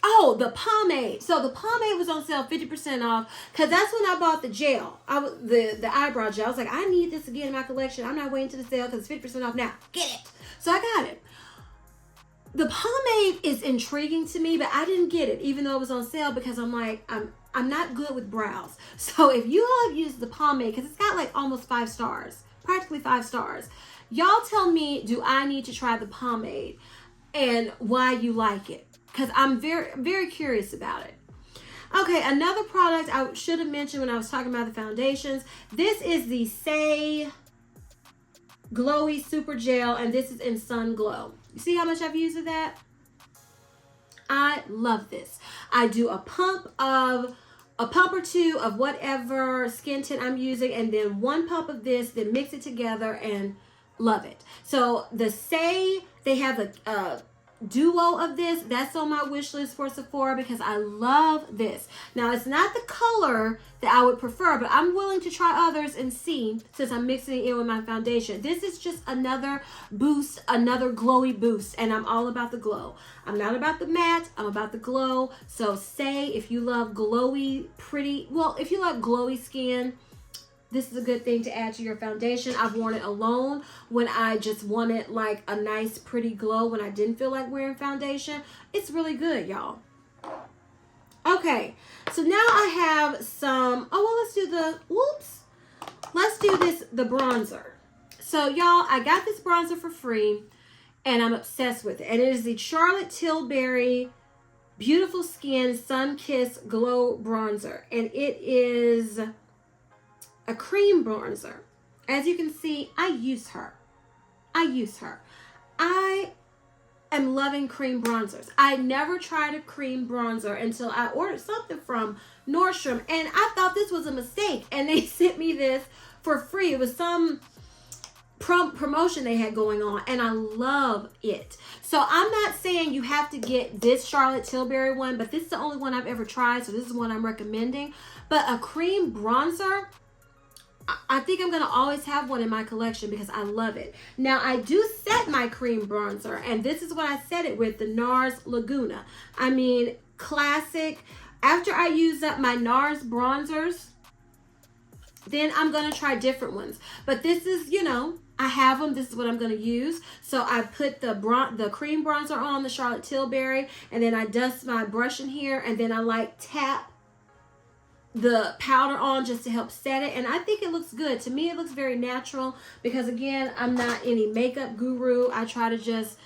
Oh, the pomade. So the pomade was on sale 50% off because that's when I bought the gel. The eyebrow gel. I was like, I need this again in my collection. I'm not waiting to the sale because it's 50% off now. Get it. So I got it. The pomade is intriguing to me, but I didn't get it even though it was on sale because I'm like, I'm not good with brows. So if you all have used the pomade, because it's got like almost 5 stars, practically 5 stars, y'all tell me, do I need to try the pomade and why you like it? Because I'm very, very curious about it. Okay, another product I should have mentioned when I was talking about the foundations. This is the Say Glowy Super Gel, and this is in Sun Glow. You see how much I've used of that? I love this. I do a pump or two of whatever skin tint I'm using, and then 1 pump of this, then mix it together and love it. So the Say, they have a duo of this. That's on my wish list for Sephora because I love this. Now, it's not the color that I would prefer, but I'm willing to try others and see since I'm mixing it in with my foundation. This is just another boost, another glowy boost, and I'm all about the glow. I'm not about the matte, I'm about the glow. So Say, if you love glowy, pretty, well, if you love glowy skin, this is a good thing to add to your foundation. I've worn it alone when I just wanted like a nice pretty glow when I didn't feel like wearing foundation. It's really good, y'all. Okay, so now I have some, let's do the bronzer. So y'all, I got this bronzer for free and I'm obsessed with it. And it is the Charlotte Tilbury Beautiful Skin Sun Kiss Glow Bronzer. And it is a cream bronzer. As you can see, I use her. I am loving cream bronzers. I never tried a cream bronzer until I ordered something from Nordstrom, and I thought this was a mistake, and they sent me this for free. It was some promotion they had going on, and I love it. So I'm not saying you have to get this Charlotte Tilbury one, but this is the only one I've ever tried, so this is one I'm recommending. But a cream bronzer, I think I'm going to always have one in my collection because I love it. Now, I do set my cream bronzer, and this is what I set it with, the NARS Laguna. I mean, classic. After I use up my NARS bronzers, then I'm going to try different ones. But this is, you know, I have them. This is what I'm going to use. So I put the cream bronzer on, the Charlotte Tilbury, and then I dust my brush in here, and then I like tap the powder on just to help set it, and I think it looks good. To me, it looks very natural because, again, I'm not any makeup guru. I try to just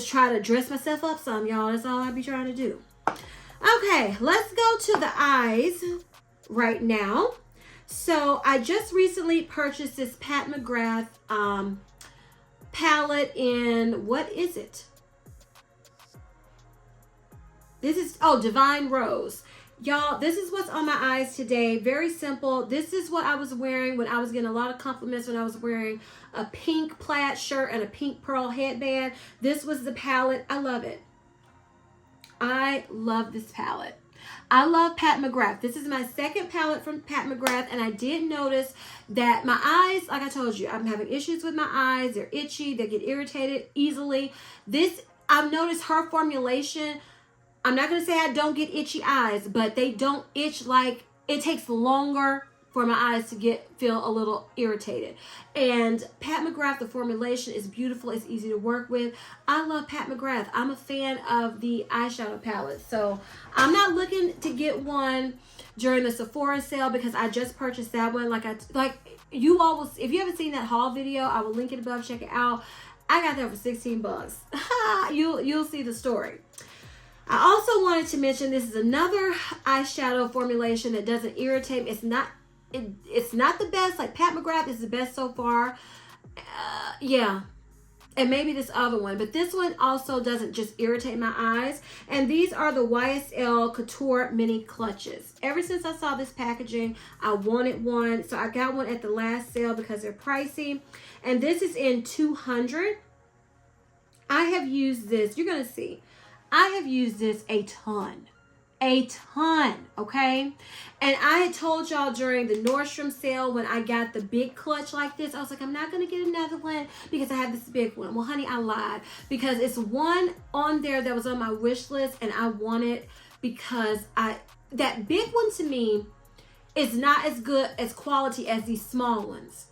try to dress myself up some, y'all. That's all I be trying to do. Okay, let's go to the eyes right now. So I just recently purchased this Pat McGrath palette in, what is it? This is, Divine Rose. Y'all, this is what's on my eyes today. Very simple. This is what I was wearing when I was getting a lot of compliments when I was wearing a pink plaid shirt and a pink pearl headband. This was the palette. I love it. I love this palette. I love Pat McGrath. This is my second palette from Pat McGrath, and I did notice that my eyes, like I told you, I'm having issues with my eyes. They're itchy. They get irritated easily. I've noticed her formulation, I'm not going to say I don't get itchy eyes, but they don't itch like, it takes longer for my eyes to feel a little irritated. And Pat McGrath, the formulation is beautiful. It's easy to work with. I love Pat McGrath. I'm a fan of the eyeshadow palette. So I'm not looking to get one during the Sephora sale because I just purchased that one. Like you all will, if you haven't seen that haul video, I will link it above. Check it out. I got that for 16 bucks. You'll see the story. I also wanted to mention this is another eyeshadow formulation that doesn't irritate me. It's not the best. Like Pat McGrath is the best so far. Yeah. And maybe this other one. But this one also doesn't just irritate my eyes. And these are the YSL Couture Mini Clutches. Ever since I saw this packaging, I wanted one. So I got one at the last sale because they're pricey. And this is in 200. I have used this. You're going to see. I have used this a ton, okay? And I had told y'all during the Nordstrom sale when I got the big clutch like this, I was like, I'm not going to get another one because I have this big one. Well, honey, I lied because it's one on there that was on my wish list and I want it because that big one to me is not as good as quality as these small ones.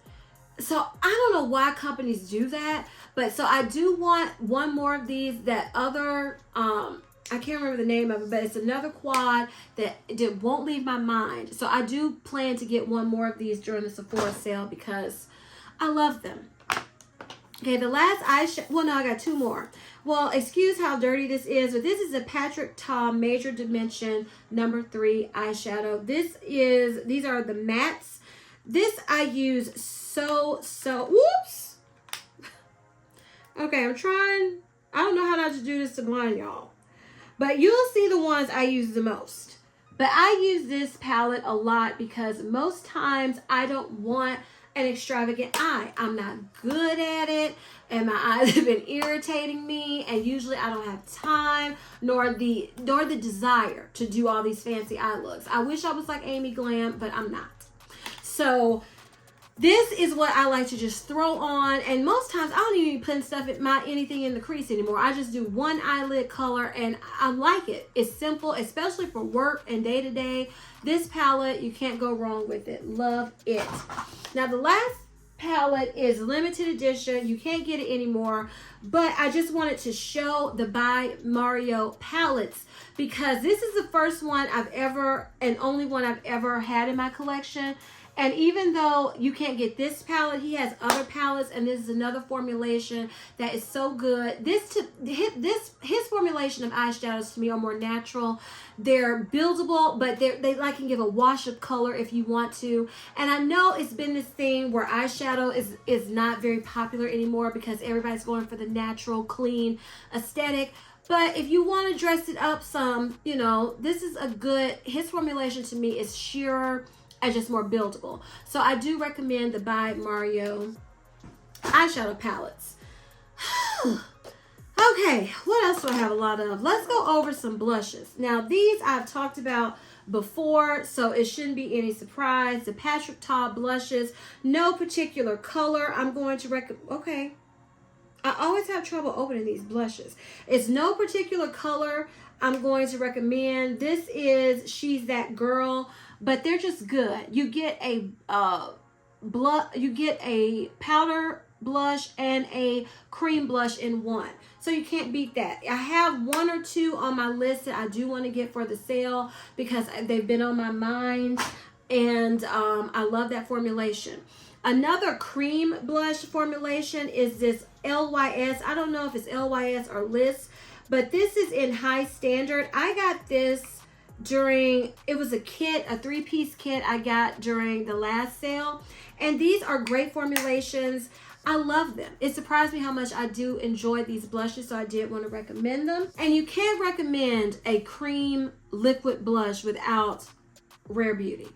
So I don't know why companies do that, but so I do want one more of these. That other, I can't remember the name of it, but it's another quad that won't leave my mind. So I do plan to get one more of these during the Sephora sale because I love them. Okay, the last eyeshadow, well, no, I got two more. Well, excuse how dirty this is, but this is a Patrick Ta Major Dimension number 3 eyeshadow. These are the mattes. This I use so, whoops. Okay, I'm trying. I don't know how not to do this to blind y'all. But you'll see the ones I use the most. But I use this palette a lot because most times I don't want an extravagant eye. I'm not good at it. And my eyes have been irritating me. And usually I don't have time nor the desire to do all these fancy eye looks. I wish I was like Amy Glam, but I'm not. So this is what I like to just throw on, and most times I don't even put anything in the crease anymore. I just do one eyelid color, and I like it. It's simple, especially for work and day to day. This palette, you can't go wrong with it. Love it. Now the last palette is limited edition. You can't get it anymore, but I just wanted to show the By Mario palettes because this is the first one I've ever and only one I've ever had in my collection. And even though you can't get this palette, he has other palettes, and this is another formulation that is so good. His formulation of eyeshadows to me are more natural. They're buildable, but they can give a wash of color if you want to. And I know it's been this thing where eyeshadow is not very popular anymore because everybody's going for the natural, clean aesthetic. But if you want to dress it up some, you know, this is his formulation to me is sheer and just more buildable. So I do recommend the By Mario eyeshadow palettes. Okay, what else do I have a lot of? Let's go over some blushes. Now these I've talked about before, so it shouldn't be any surprise. The Patrick Ta blushes, no particular color. I'm going to recommend, okay. I always have trouble opening these blushes. It's no particular color. I'm going to recommend. This is She's That Girl, but they're just good. You get a powder blush and a cream blush in one. So you can't beat that. I have one or two on my list that I do want to get for the sale because they've been on my mind, and I love that formulation. Another cream blush formulation is this LYS. I don't know if it's LYS or Liss, but this is in High Standard. I got this it was a kit, a 3-piece kit I got during the last sale. And these are great formulations. I love them. It surprised me how much I do enjoy these blushes, so I did want to recommend them. And you can't recommend a cream liquid blush without Rare Beauty.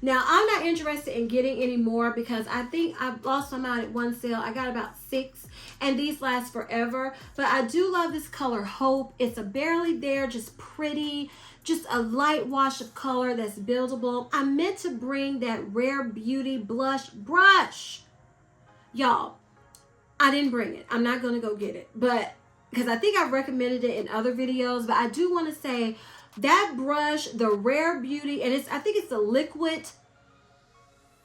Now, I'm not interested in getting any more because I think I've lost my mind at one sale. I got about 6, and these last forever. But I do love this color, Hope. It's a barely there, just pretty, just a light wash of color that's buildable. I meant to bring that Rare Beauty blush brush. Y'all, I didn't bring it. I'm not going to go get it. But because I think I've recommended it in other videos. But I do want to say that brush, the Rare Beauty, and I think it's a liquid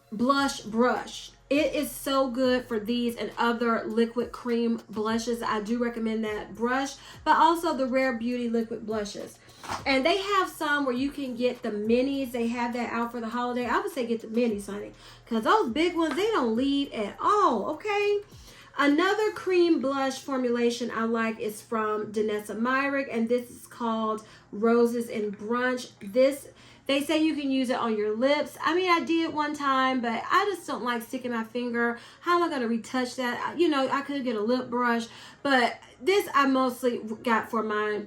blush brush. It is so good for these and other liquid cream blushes. I do recommend that brush, but also the Rare Beauty liquid blushes. And they have some where you can get the minis. They have that out for the holiday. I would say get the minis, honey, because those big ones, they don't leave at all, okay? Another cream blush formulation I like is from Danessa Myrick, and this is called Roses and Brunch. This, they say you can use it on your lips. I mean, I did one time, but I just don't like sticking my finger. How am I going to retouch that? You know, I could get a lip brush, but this I mostly got for my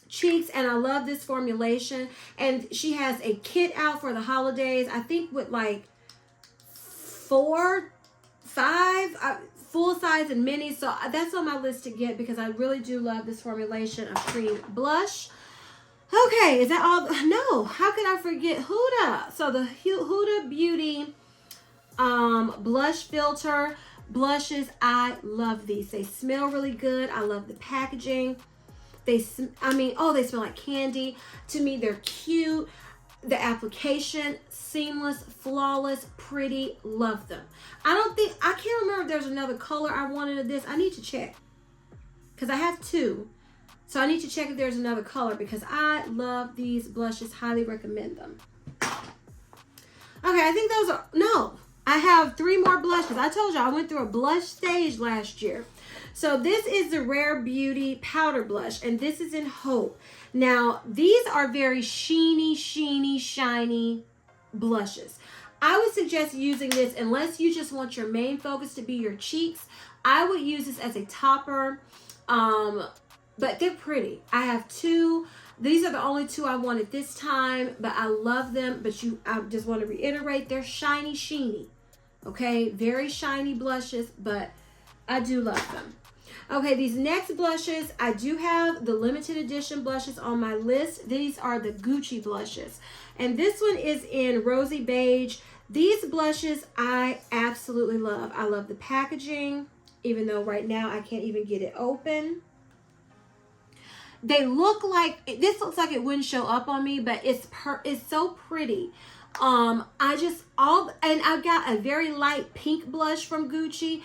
cheeks, and I love this formulation. And she has a kit out for the holidays, I think with like 4, 5 full size and mini, so that's on my list to get because I really do love this formulation of cream blush. Okay, is that all? No, how could I forget Huda? So the Huda Beauty blush filter blushes, I love these. They smell really good. I love the packaging. They smell like candy. To me, they're cute. The application, seamless, flawless, pretty, love them. I can't remember if there's another color I wanted of this. I need to check because I have 2. So I need to check if there's another color because I love these blushes, highly recommend them. Okay, I think those are, no, I have 3 more blushes. I told you I went through a blush stage last year. So this is the Rare Beauty Powder Blush, and this is in Hope. Now, these are very sheeny, shiny blushes. I would suggest using this unless you just want your main focus to be your cheeks. I would use this as a topper, but they're pretty. I have 2. These are the only 2 I wanted this time, but I love them. But I just want to reiterate, they're sheeny. Okay, very shiny blushes, but I do love them. Okay, these next blushes, I do have the limited edition blushes on my list. These are the Gucci blushes. And this one is in Rosy Beige. These blushes I absolutely love. I love the packaging, even though right now I can't even get it open. They look like, this looks like it wouldn't show up on me, but it's so pretty. And I've got a very light pink blush from Gucci,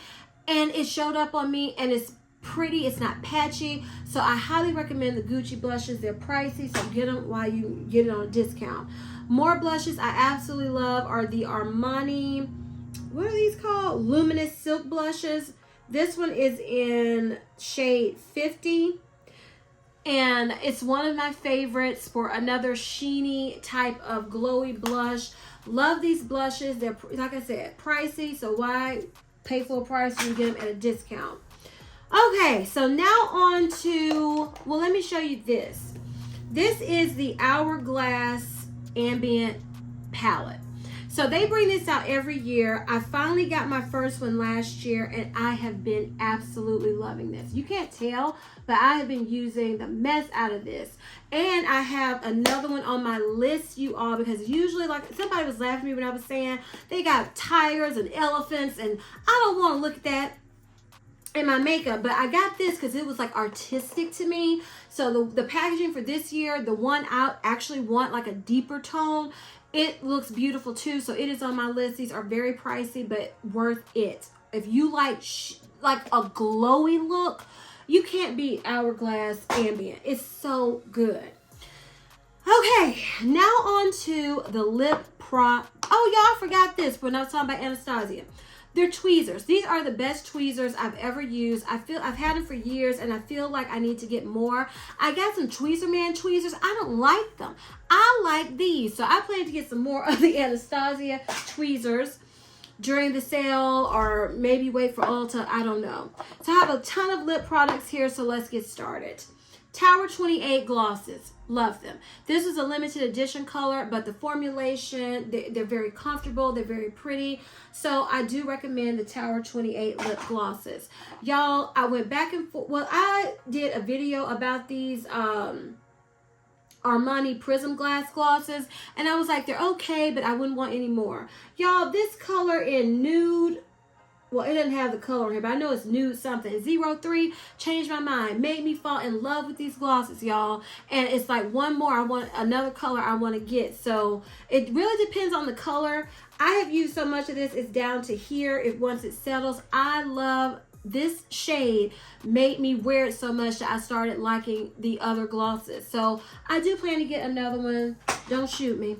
and it showed up on me, and it's pretty. It's not patchy, so I highly recommend the Gucci blushes. They're pricey, so get them while you get it on a discount. More blushes I absolutely love are the Armani, what are these called? Luminous Silk blushes. This one is in shade 50. And it's one of my favorites for another sheeny type of glowy blush. Love these blushes. They're, like I said, pricey. So why pay full price when you get them at a discount? Okay, so now on to, well, let me show you this. This is the Hourglass Ambient Palette. So they bring this out every year. I finally got my first one last year, and I have been absolutely loving this. You can't tell, but I have been using the mess out of this. And I have another one on my list, you all, because usually, like, somebody was laughing at me when I was saying they got tigers and elephants, and I don't want to look at that in my makeup, but I got this because it was like artistic to me. So the packaging for this year, the one I actually want like a deeper tone, it looks beautiful too. So it is on my list. These are very pricey, but worth it. If you like a glowy look, you can't beat Hourglass Ambient. It's so good. Okay, now on to the lip prop. Oh, y'all, I forgot this when I was talking about Anastasia. They're tweezers. These are the best tweezers I've ever used. I've had them for years, and I feel like I need to get more. I got some Tweezerman tweezers. I don't like them. I like these. So I plan to get some more of the Anastasia tweezers during the sale, or maybe wait for Ulta. I don't know. So I have a ton of lip products here, so let's get started. Tower 28 glosses. Love them. This is a limited edition color, but the formulation, they're very comfortable. They're very pretty. So I do recommend the Tower 28 lip glosses. Y'all, I went back and forth. Well, I did a video about these Armani Prism Glass glosses, and I was like, they're okay, but I wouldn't want any more. Y'all, this color in nude, well, it doesn't have the color here, but I know it's nude something. 03 changed my mind, made me fall in love with these glosses, y'all. And it's like one more, I want another color I want to get. So it really depends on the color. I have used so much of this, it's down to here. Once it settles, I love this shade. Made me wear it so much that I started liking the other glosses. So I do plan to get another one. Don't shoot me.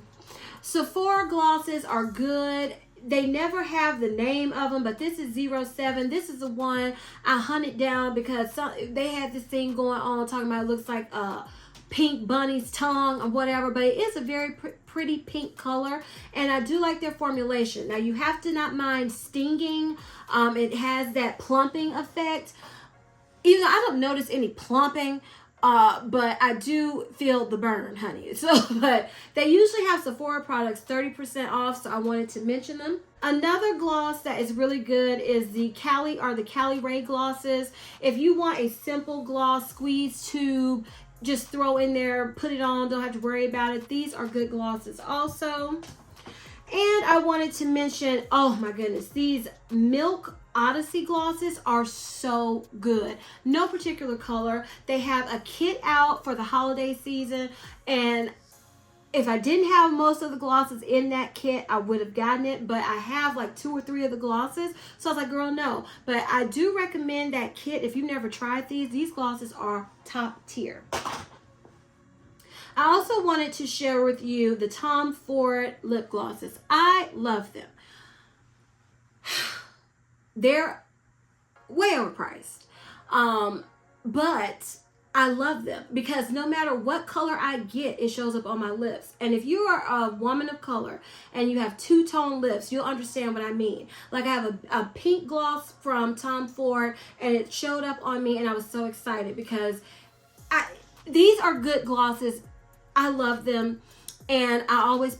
Sephora glosses are good. they never have the name of them, but this is 07. This is the one I hunted down because they had this thing going on talking about it looks like a pink bunny's tongue or whatever, but it is a very pretty pink color, and I do like their formulation. Now you have to not mind stinging. It has that plumping effect. Even though I don't notice any plumping, but I do feel the burn, honey. So, but they usually have Sephora products 30% off, so I wanted to mention them. Another gloss that is really good is the Cali Ray glosses. If you want a simple gloss, squeeze tube, just throw in there, put it on, don't have to worry about it. These are good glosses also. And I wanted to mention, oh my goodness, these Milk Odyssey glosses are so good. No particular color. They have a kit out for the holiday season, and if I didn't have most of the glosses in that kit, I would have gotten it, but I have like 2 or 3 of the glosses, so I was like, girl, no. But I do recommend that kit. If you've never tried these glosses are top tier. I also wanted to share with you the Tom Ford lip glosses. I love them. They're way overpriced, but I love them because no matter what color I get, it shows up on my lips. And if you are a woman of color and you have two-tone lips, you'll understand what I mean. Like I have a pink gloss from Tom Ford, and it showed up on me, and I was so excited because these are good glosses. I love them, and I always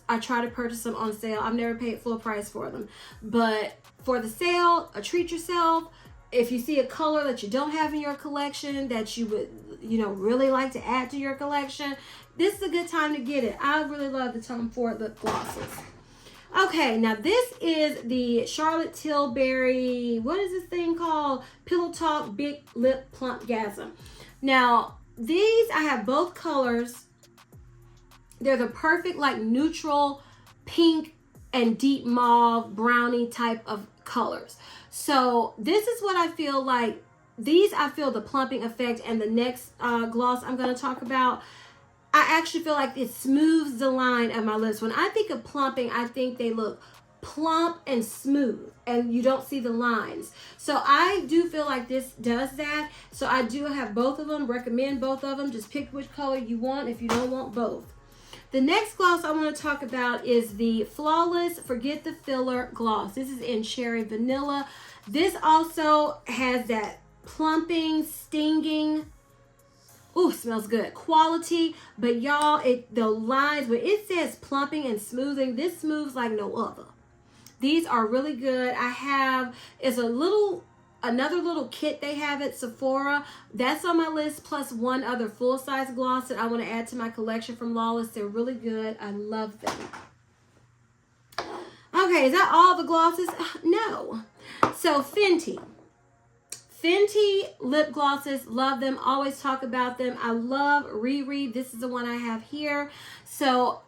I try to purchase them on sale. I've never paid full price for them, but for the sale, treat yourself. If you see a color that you don't have in your collection that you would, really like to add to your collection, this is a good time to get it. I really love the Tom Ford lip glosses. Okay, now this is the Charlotte Tilbury, what is this thing called? Pillow Talk Big Lip Plumpgasm. Now, these, I have both colors. They're the perfect like neutral pink and deep mauve brownie type of colors. So this is what I feel like. These, I feel the plumping effect, and the next gloss I'm going to talk about, I actually feel like it smooths the line of my lips. When I think of plumping, I think they look plump and smooth, and you don't see the lines. So I do feel like this does that. So I do have both of them, recommend both of them. Just pick which color you want if you don't want both. The next gloss I want to talk about is the Flawless Forget the Filler gloss. This is in Cherry Vanilla. This also has that plumping, stinging, ooh, smells good, quality. But y'all, the lines, when it says plumping and smoothing, this smooths like no other. These are really good. It's another little kit they have at Sephora. That's on my list, plus one other full-size gloss that I want to add to my collection from Flawless. They're really good. I love them. Okay, is that all the glosses? No. So Fenty lip glosses, love them. Always talk about them. I love Riri. This is the one I have here. So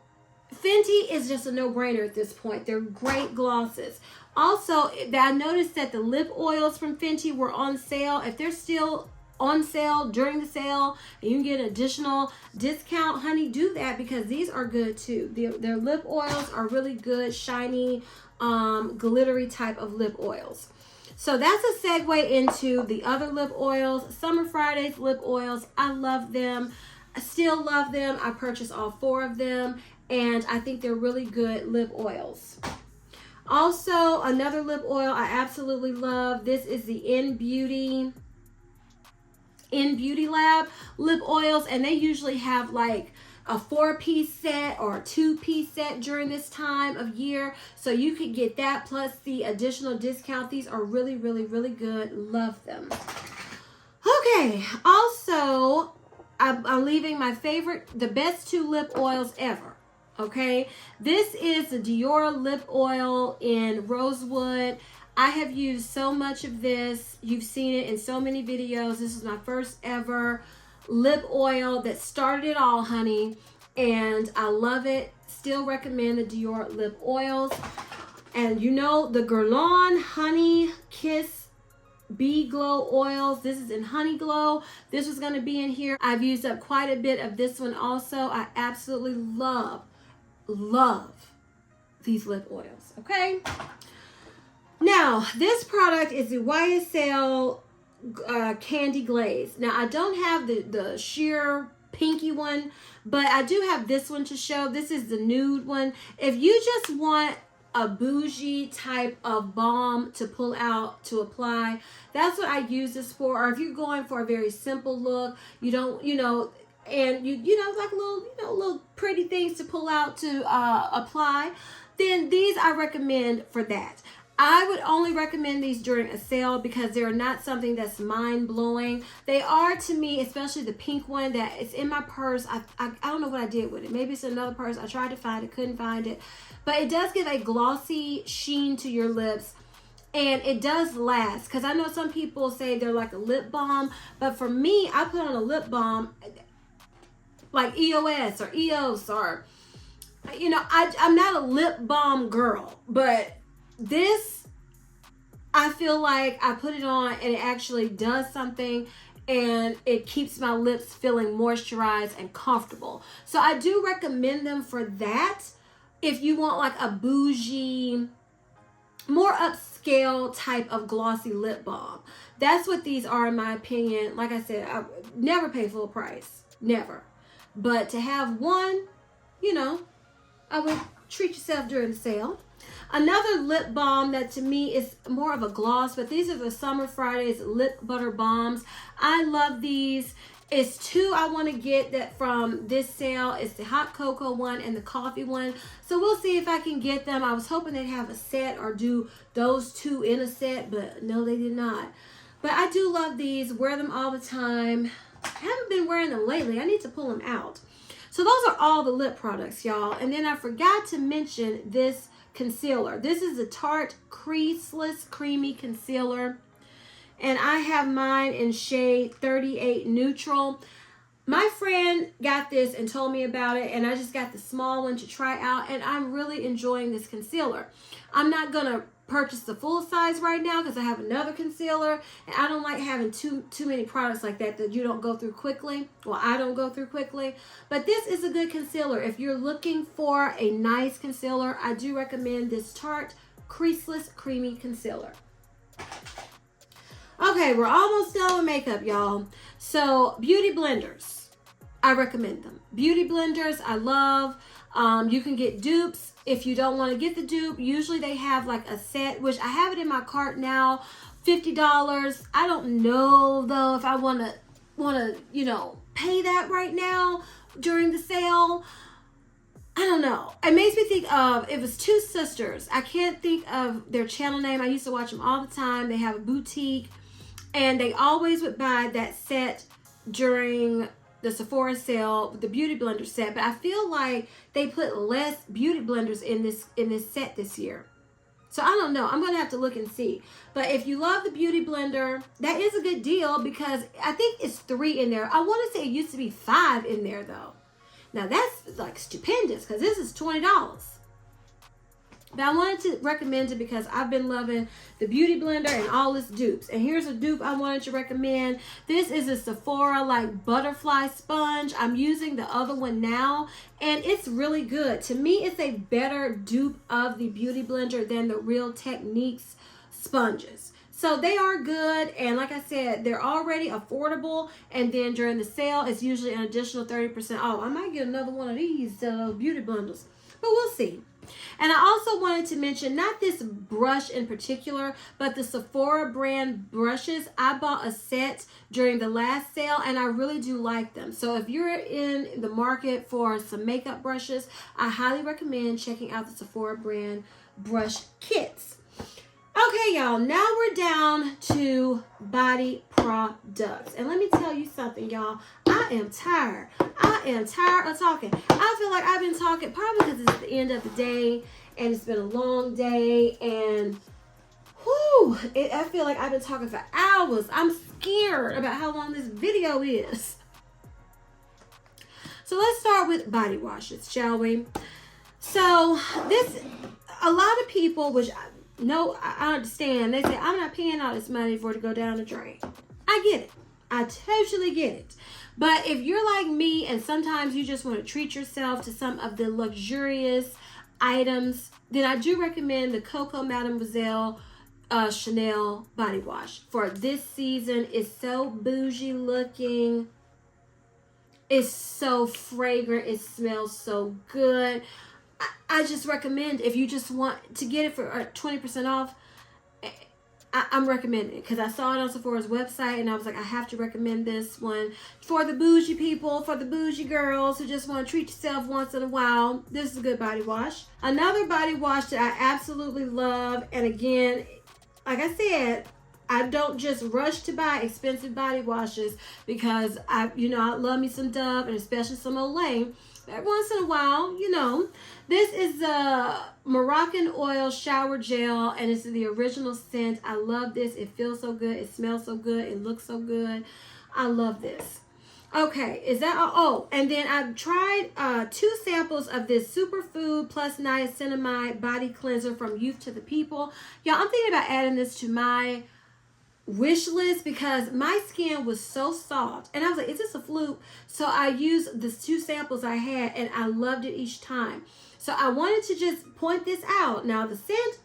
Fenty is just a no-brainer at this point. They're great glosses. Also, I noticed that the lip oils from Fenty were on sale. If they're still on sale during the sale and you can get an additional discount, honey, do that because these are good too. Their lip oils are really good, shiny, glittery type of lip oils. So that's a segue into the other lip oils. Summer Fridays lip oils. I love them. I still love them. I purchased all 4 of them, and I think they're really good lip oils. Also, another lip oil I absolutely love. This is the In Beauty Lab lip oils, and they usually have like a 4-piece set or a 2-piece set during this time of year. So you could get that plus the additional discount. These are really, really, really good. Love them. Okay, also, I'm leaving my favorite, the best 2 lip oils ever. Okay, this is the Dior lip oil in Rosewood. I have used so much of this. You've seen it in so many videos. This is my first ever lip oil that started it all, honey, and I love it. Still recommend the Dior lip oils. And you know the Guerlain Honey Kiss Bee Glow oils. This is in Honey Glow. This was going to be in here. I've used up quite a bit of this one also. I absolutely love these lip oils, okay? Now, this product is the YSL Candy Glaze. Now, I don't have the sheer pinky one, but I do have this one to show. This is the nude one. If you just want a bougie type of balm to pull out to apply, that's what I use this for. Or if you're going for a very simple look, you don't, and you know, like little pretty things to pull out to apply, then these I recommend for that. I would only recommend these during a sale because they're not something that's mind-blowing. They are to me, especially the pink one that it's in my purse. I don't know what I did with it. Maybe it's another purse. I tried to find it, couldn't find it. But it does give a glossy sheen to your lips. And it does last. Because I know some people say they're like a lip balm. But for me, I put on a lip balm like EOS or EOS or, I'm not a lip balm girl. But this, I feel like I put it on and it actually does something, and it keeps my lips feeling moisturized and comfortable. So I do recommend them for that. If you want like a bougie, more upscale type of glossy lip balm. That's what these are in my opinion. Like I said, I never pay full price. Never. But to have one, I would treat yourself during the sale. Another lip balm that to me is more of a gloss, but these are the Summer Fridays lip butter balms. I love these. It's two I want to get that from this sale. It's the hot cocoa one and the coffee one. So we'll see if I can get them. I was hoping they'd have a set or do those two in a set, but no, they did not. But I do love these. Wear them all the time. I haven't been wearing them lately. I need to pull them out. So those are all the lip products, y'all. And then I forgot to mention this concealer. This is the Tarte Creaseless Creamy Concealer. And I have mine in shade 38 Neutral. My friend got this and told me about it, and I just got the small one to try out, and I'm really enjoying this concealer. I'm not going to purchase the full size right now because I have another concealer, and I don't like having too many products like that you don't go through quickly. Well, I don't go through quickly, but this is a good concealer. If you're looking for a nice concealer, I do recommend this Tarte Creaseless Creamy Concealer. Okay, we're almost done with makeup, y'all. So, beauty blenders, I recommend them. Beauty blenders, I love. You can get dupes. If you don't want to get the dupe, usually they have like a set, which I have it in my cart now, $50. I don't know though if I want to, pay that right now during the sale. I don't know. It makes me think of, it was two sisters. I can't think of their channel name. I used to watch them all the time. They have a boutique, and they always would buy that set during the Sephora sale, the beauty blender set. But I feel like they put less beauty blenders in this set this year. So I don't know. I'm going to have to look and see. But if you love the beauty blender, that is a good deal because I think it's 3 in there. I want to say it used to be 5 in there though. Now that's like stupendous because this is $20. But I wanted to recommend it because I've been loving the beauty blender and all its dupes. And here's a dupe I wanted to recommend. This is a Sephora like butterfly sponge. I'm using the other one now, and it's really good. To me, it's a better dupe of the beauty blender than the Real Techniques sponges. So they are good, and like I said, they're already affordable, and then during the sale, it's usually an additional 30% off. I might get another one of these beauty blenders, but we'll see. And I also wanted to mention, not this brush in particular, but the Sephora brand brushes. I bought a set during the last sale, and I really do like them. So if you're in the market for some makeup brushes, I highly recommend checking out the Sephora brand brush kits. Okay, y'all, now we're down to body products. And let me tell you something, y'all. I am tired. I am tired of talking. I feel like I've been talking probably because it's the end of the day and it's been a long day. And I feel like I've been talking for hours. I'm scared about how long this video is. So let's start with body washes, shall we? So a lot of people, which no, I understand. They say, I'm not paying all this money for it to go down the drain. I get it. I totally get it. But if you're like me and sometimes you just want to treat yourself to some of the luxurious items, then I do recommend the Coco Mademoiselle Chanel body wash for this season. It's so bougie looking. It's so fragrant. It smells so good. I just recommend, if you just want to get it for 20% off, I'm recommending it because I saw it on Sephora's website and I was like, I have to recommend this one for the bougie people, for the bougie girls who just want to treat yourself once in a while. This is a good body wash. Another body wash that I absolutely love, and again, like I said, I don't just rush to buy expensive body washes because I love me some Dove and especially some Olay. Every once in a while, This is the Moroccan Oil Shower Gel, and this is the original scent. I love this. It feels so good. It smells so good. It looks so good. I love this. Okay, is that all? Oh, and then I've tried 2 samples of this Superfood Plus Niacinamide Body Cleanser from Youth to the People. Y'all, I'm thinking about adding this to my wish list because my skin was so soft and I was like, is this a fluke? So I used the 2 samples I had and I loved it each time. So I wanted to just point this out. Now the scent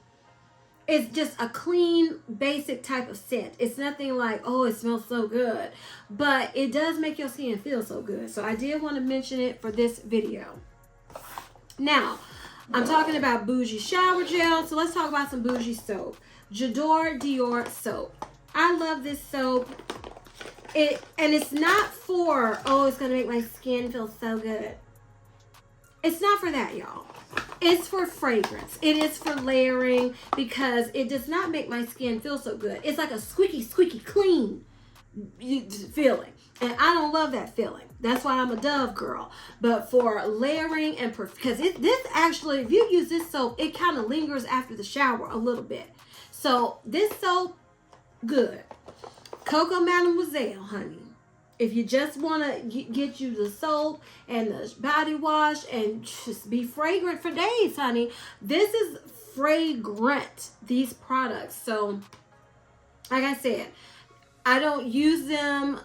is just a clean, basic type of scent. It's nothing like, oh, it smells so good, but it does make your skin feel so good. So I did want to mention it for this video. Now I'm talking about bougie shower gel, so let's talk about some bougie soap. J'adore Dior soap. I love this soap. And it's not for, oh, it's going to make my skin feel so good. It's not for that, y'all. It's for fragrance. It is for layering because it does not make my skin feel so good. It's like a squeaky, squeaky clean feeling. And I don't love that feeling. That's why I'm a Dove girl. But for layering and because this actually, if you use this soap, it kind of lingers after the shower a little bit. So this soap, good. Coco Mademoiselle, honey. If you just want to get you the soap and the body wash and just be fragrant for days, honey, this is fragrant, these products. So, like I said, I don't use them.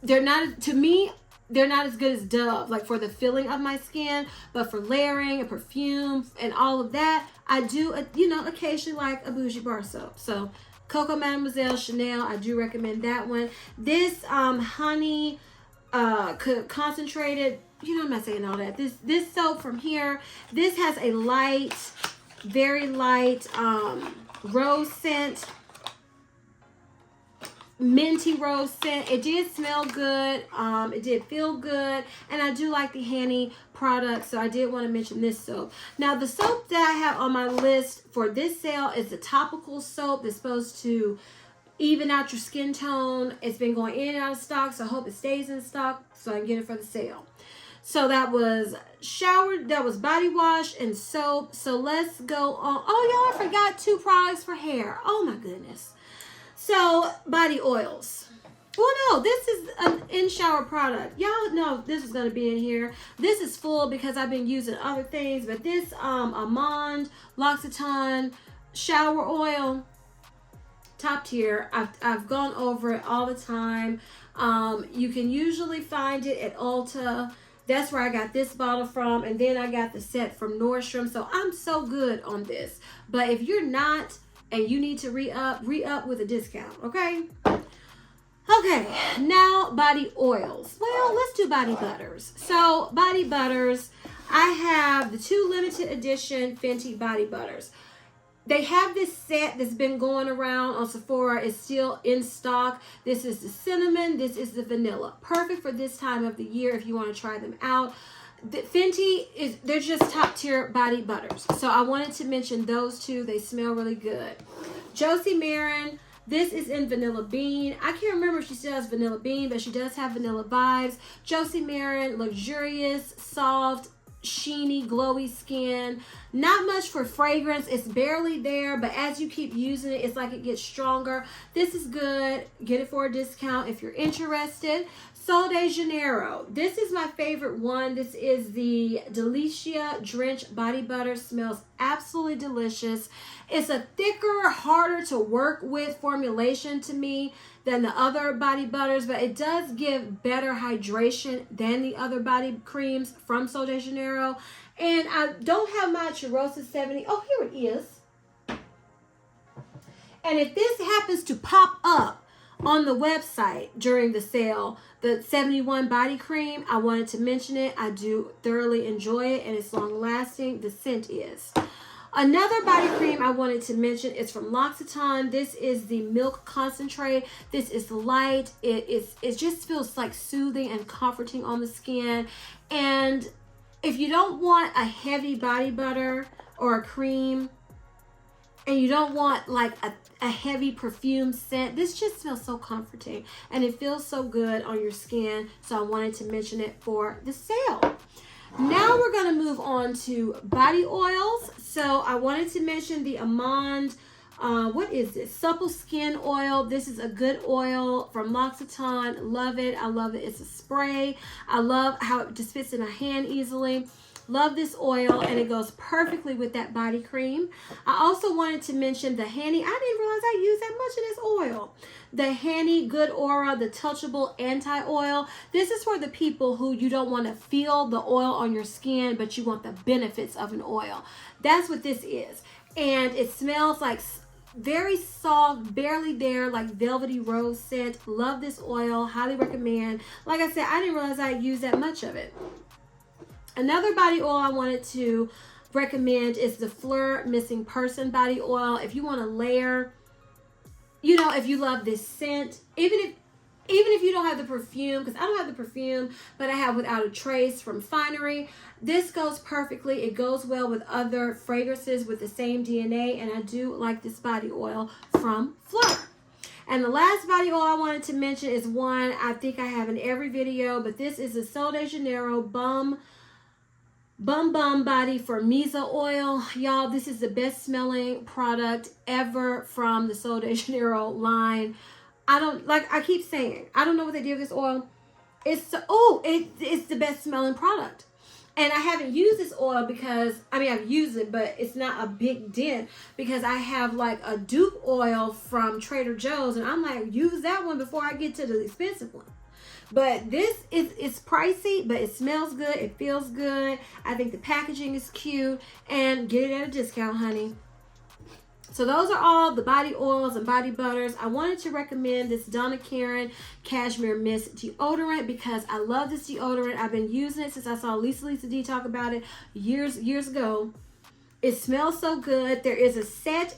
They're not, to me, they're not as good as Dove, like for the filling of my skin, but for layering and perfume and all of that, I do, occasionally like a bougie bar soap. So, Coco Mademoiselle Chanel, I do recommend that one. This honey concentrated, I'm not saying all that. This soap from here, this has a light, very light rose scent, minty rose scent. It did smell good. It did feel good, and I do like the honey product, so I did want to mention this soap. Now the soap that I have on my list for this sale is the topical soap that's supposed to even out your skin tone. It's been going in and out of stock, so I hope it stays in stock so I can get it for the sale. So that was body wash and soap. So let's go on. Oh, y'all, I forgot 2 products for hair. Oh my goodness. So body oils. Well, no, this is an in-shower product. Y'all know this is going to be in here. This is full because I've been using other things. But this Almond L'Occitane shower oil, top tier. I've gone over it all the time. You can usually find it at Ulta. That's where I got this bottle from. And then I got the set from Nordstrom. So I'm so good on this. But if you're not and you need to re-up with a discount, okay? Okay, now body oils. Well, let's do body butters. So, body butters, I have the 2 limited edition Fenty body butters. They have this set that's been going around on Sephora. It's still in stock. This is the cinnamon. This is the vanilla. Perfect for this time of the year if you want to try them out. The Fenty, they're just top tier body butters. So, I wanted to mention those 2. They smell really good. Josie Maran. This is in Vanilla Bean. I can't remember if she still has Vanilla Bean, but she does have vanilla vibes. Josie Maran, luxurious, soft, sheeny, glowy skin. Not much for fragrance. It's barely there, but as you keep using it, it's like it gets stronger. This is good. Get it for a discount if you're interested. Sol de Janeiro. This is my favorite one. This is the Delicia Drench Body Butter. Smells absolutely delicious. It's a thicker, harder to work with formulation to me than the other body butters, but it does give better hydration than the other body creams from Sol de Janeiro. And I don't have my Cheirosa 70. Oh, here it is. And if this happens to pop up on the website during the sale, the 71 body cream, I wanted to mention it. I do thoroughly enjoy it, and it's long lasting. The scent is. Another body cream I wanted to mention is from L'Occitane. This is the Milk Concentrate. This is light. It just feels like soothing and comforting on the skin. And if you don't want a heavy body butter or a cream, and you don't want like a heavy perfume scent, this just smells so comforting and it feels so good on your skin. So I wanted to mention it for the sale. Now we're going to move on to body oils. So I wanted to mention the Amande, what is this? Supple Skin Oil. This is a good oil from L'Occitane. Love it. I love it. It's a spray. I love how it just fits in my hand easily. Love this oil, and it goes perfectly with that body cream. I also wanted to mention the Hanny. I didn't realize I used that much of this oil. The Hanny Good Aura, the Touchable Anti-Oil. This is for the people who you don't want to feel the oil on your skin, but you want the benefits of an oil. That's what this is. And it smells like very soft, barely there, like velvety rose scent. Love this oil. Highly recommend. Like I said, I didn't realize I used that much of it. Another body oil I wanted to recommend is the Fleur Missing Person body oil. If you want to layer, you know, if you love this scent, even if you don't have the perfume, because I don't have the perfume, but I have Without a Trace from Finery. This goes perfectly. It goes well with other fragrances with the same DNA, and I do like this body oil from Fleur. And the last body oil I wanted to mention is one I think I have in every video, but this is the Sol de Janeiro Bum Body for Miza oil. Y'all, this is the best smelling product ever from the Sol de Janeiro line. I keep saying, I don't know what they did with this oil. It's the best smelling product. And I haven't used this oil because, I've used it, but it's not a big dent because I have like a dupe oil from Trader Joe's, and I'm like, use that one before I get to the expensive one. But this it's pricey, but it smells good. It feels good. I think the packaging is cute, and get it at a discount, honey. So those are all the body oils and body butters. I wanted to recommend this Donna Karan Cashmere Mist deodorant because I love this deodorant. I've been using it since I saw Lisa D talk about it years ago. It smells so good. There is a set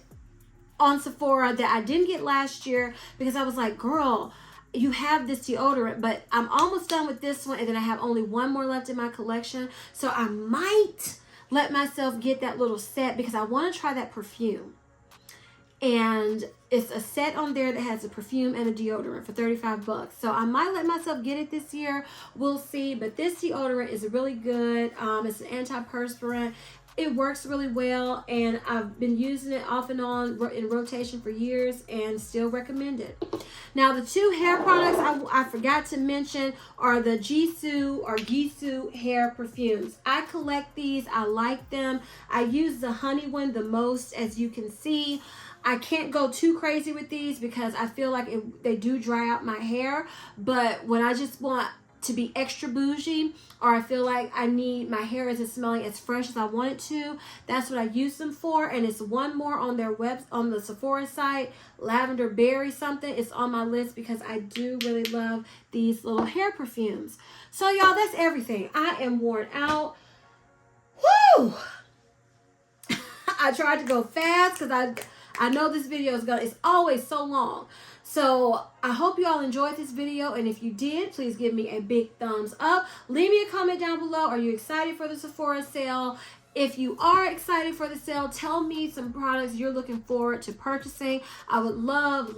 on Sephora that I didn't get last year because I was like, girl, you have this deodorant, but I'm almost done with this one, and then I have only one more left in my collection. So I might let myself get that little set because I want to try that perfume. And it's a set on there that has a perfume and a deodorant for $35. So I might let myself get it this year. We'll see. But this deodorant is really good. It's an antiperspirant. It works really well, and I've been using it off and on in rotation for years and still recommend it. Now, the two hair products I forgot to mention are the Gisou hair perfumes. I collect these. I like them. I use the honey one the most, as you can see. I can't go too crazy with these because I feel like they do dry out my hair, but when I just want to be extra bougie, or I feel like I need my hair isn't smelling as fresh as I want it to, that's what I use them for. And it's one more on their on the Sephora site, Lavender Berry something. It's on my list because I do really love these little hair perfumes. So y'all, that's everything. I am worn out. Woo! I tried to go fast because I know this video it's always so long. So I hope you all enjoyed this video, and if you did, please give me a big thumbs up. Leave me a comment down below. Are you excited for the Sephora sale? If you are excited for the sale, tell me some products you're looking forward to purchasing. I would love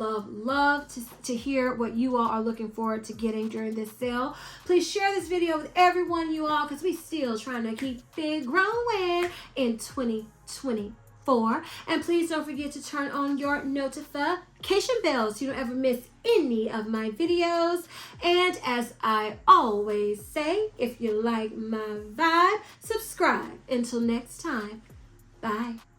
to hear what you all are looking forward to getting during this sale. Please share this video with everyone, you all, because we still trying to keep it growing in 2024. And please don't forget to turn on your notification bells so you don't ever miss any of my videos. And as I always say, if you like my vibe, subscribe. Until next time. Bye.